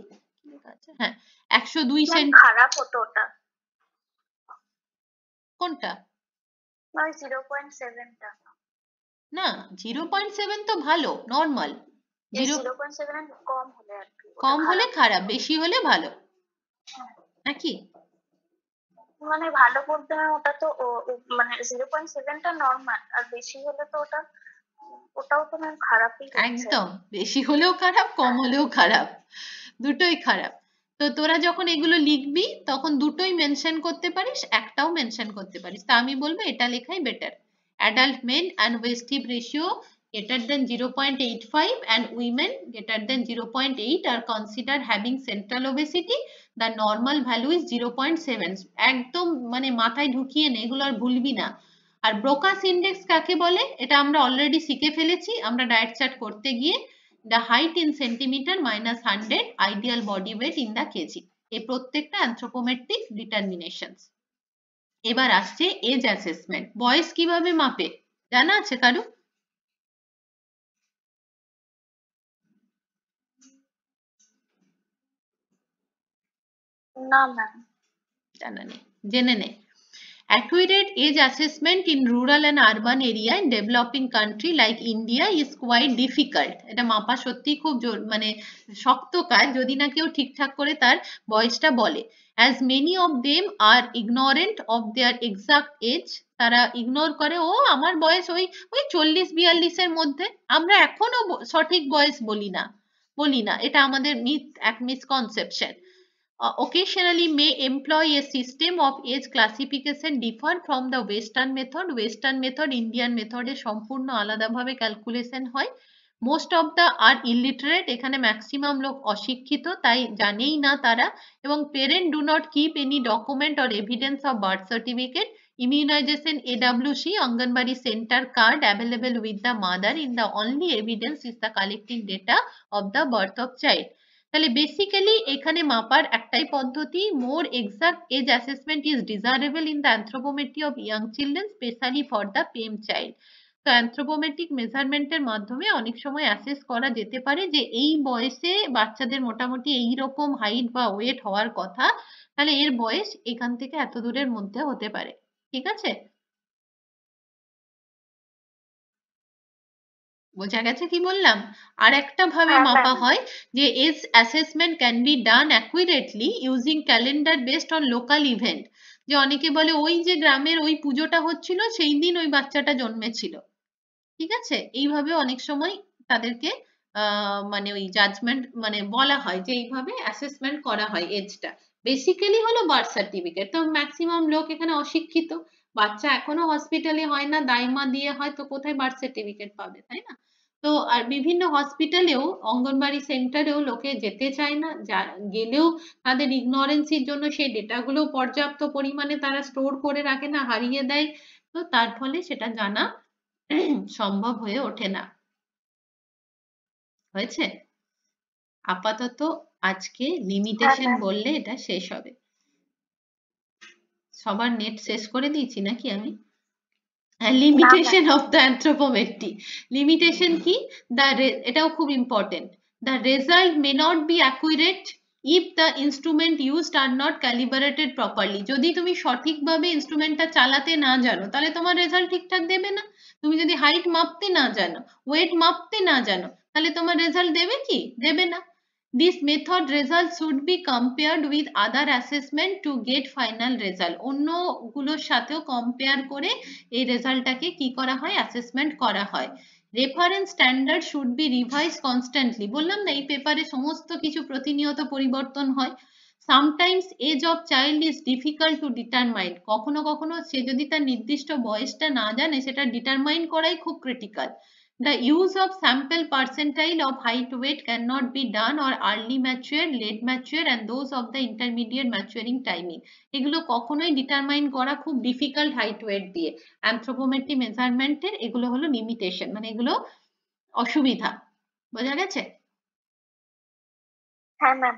হ্যাঁ 102 সেন্টিমিটার। খারাপ হতো ওটা, কোনটা? 0.7 টা না, 0.7 তো ভালো, নর্মাল। 0.7 কম হলে আর কি, কম হলে খারাপ, বেশি হলে ভালো, নাকি? মানে ভালো বলতে ওটা তো মানে 0.7 টা নর্মাল, আর বেশি হলে তো ওটাও তো খারাপই হচ্ছে। একদম, বেশি হলেও খারাপ, কম হলেও খারাপ, দুটোই খারাপ। তো তোরা যখন এগুলো লিখবি তখন দুটোই মেনশন করতে পারিস, একটাও মেনশন করতে পারিস, তা আমি বলবো এটা লেখাই better. Adult men and waist hip ratio greater than 0.85 and women greater than 0.8 are considered having central obesity. The normal value is 0.7. একদম মানে মাথায় ঢুকিয়ে নে, এগুলো আর ভুলবি না। আর ব্রোকাস ইন্ডেক্স কাকে বলে? এটা আমরা অলরেডি শিখে ফেলেছি, আমরা ডায়েট চার্ট করতে গিয়ে। the height in centimeter minus 100 ideal body weight in the kg, এই প্রত্যেকটা অ্যানথ্রোপোমেট্রিক ডিটারমিনেশনস। এবার আসছে এজ অ্যাসেসমেন্ট, বয়স কিভাবে মাপে জানা আছে কারু? না ম্যাম, জানা নেই, জেনে নে। Accurate age assessment in rural and urban area in developing country like India is quite difficult. এটা মাপা সত্যি খুব মানে শক্ত কাজ যদি না কেউ ঠিকঠাক করে তার বয়সটা বলে। As many of them are ignorant of their exact age, তারা ইগনোর করে, ও আমার বয়স ওই ওই 40-42 মধ্যে, আমরা এখনো সঠিক বয়স বলি না, এটা আমাদের এক misconception. Occasionally may employ a system of age classification different from the western method. Western method Indian method এ সম্পূর্ণ আলাদাভাবে ক্যালকুলেশন হয়। Most of the are illiterate, এখানে ম্যাক্সিমাম লোক অশিক্ষিত, তাই জানেই না তারা, এবং parent do not keep any document or evidence of birth certificate, immunization AWC anganwadi centre card available with the mother in the only evidence is the collecting data of the birth of child. তাহলে basically এখানে মাপার একটাই পদ্ধতি, more exact age assessment is desirable in the anthropometry of young children specially for the PEM child. তো anthropometric মেজারমেন্টের মাধ্যমে অনেক সময় অ্যাসেস করা যেতে পারে যে এই বয়সে বাচ্চাদের মোটামুটি এই রকম হাইট বা ওয়েট হওয়ার কথা, তাহলে এর বয়স এখান থেকে এত দূরের মধ্যে হতে পারে। ঠিক আছে, বোঝা গেছে কি বললাম? আর একটা ভাবে মাপা হয় যে age assessment can be done accurately using calendar based on local event. যে অনেকে বলে ওই যে গ্রামের ওই পুজোটা হচ্ছিল সেই দিন ওই বাচ্চাটা জন্মেছিল, ঠিক আছে, এইভাবে অনেক সময় তাদেরকে মানে ওই জাজমেন্ট মানে বলা হয় যে এইভাবে অ্যাসেসমেন্ট করা হয় এজটা। বেসিক্যালি হলো বার্থ সার্টিফিকেট। তো ম্যাক্সিমাম লোক এখানে অশিক্ষিত, বাচ্চা এখনো হসপিটালে হয় না, দাইমা দিয়ে হয়, তো কোথায় বার্থ সার্টিফিকেট পাবে, তাই না? তো আর বিভিন্ন হসপিটালেও অঙ্গনবাড়ি সেন্টারেও লোকে যেতে চায় না, গেলেও তাদের ইগনোরেন্সির জন্য সেই ডেটাগুলো পর্যাপ্ত পরিমাণে তারা স্টোর করে রাখে না, হারিয়ে দেয়, তো তার ফলে সেটা জানা সম্ভব হয়ে ওঠে না। হয়েছে? আপাতত আজকে লিমিটেশন বললে এটা শেষ হবে। সবার নেট শেষ করে দিয়েছি নাকি আমি? Limitation of the anthropometry. Limitation কি? এটাও খুব important. The result may not be accurate if the instrument used are not calibrated properly. যদি তুমি সঠিকভাবে ইনস্ট্রুমেন্টটা চালাতে না জানো তাহলে তোমার রেজাল্ট ঠিকঠাক দেবে না। তুমি যদি হাইট মাপতে না জানো, ওয়েট মাপতে না জানো, তাহলে তোমার রেজাল্ট দেবে কি? দেবে না। This method results should be compared with other assessment to get final result. অন্য গুলোর সাথেও কম্পেয়ার করে এই রেজাল্টটাকে কি করা হয়? অ্যাসেসমেন্ট করা হয়। Reference standard should be revise constantly. বললাম না এই পেপারে সমস্ত কিছু প্রতিনিয়ত পরিবর্তন হয়। Sometimes age of child is difficult to determine. কখনো কখনো সে যদি তার নির্দিষ্ট বয়সটা না জানে সেটা ডিটারমাইন করাই খুব critical. The use of sample percentile of height weight cannot be done or early mature, late mature and those of the intermediate maturing timing. এগুলো কখনোই ডিটারমাইন করা খুব ডিফিকাল্ট হাইট ওয়েট দিয়ে। অ্যানথ্রোপোমেট্রি মেজারমেন্টের এগুলো হলো লিমিটেশন, মানে এগুলো অসুবিধা। বোঝা গেছে? হ্যাঁ ম্যাম।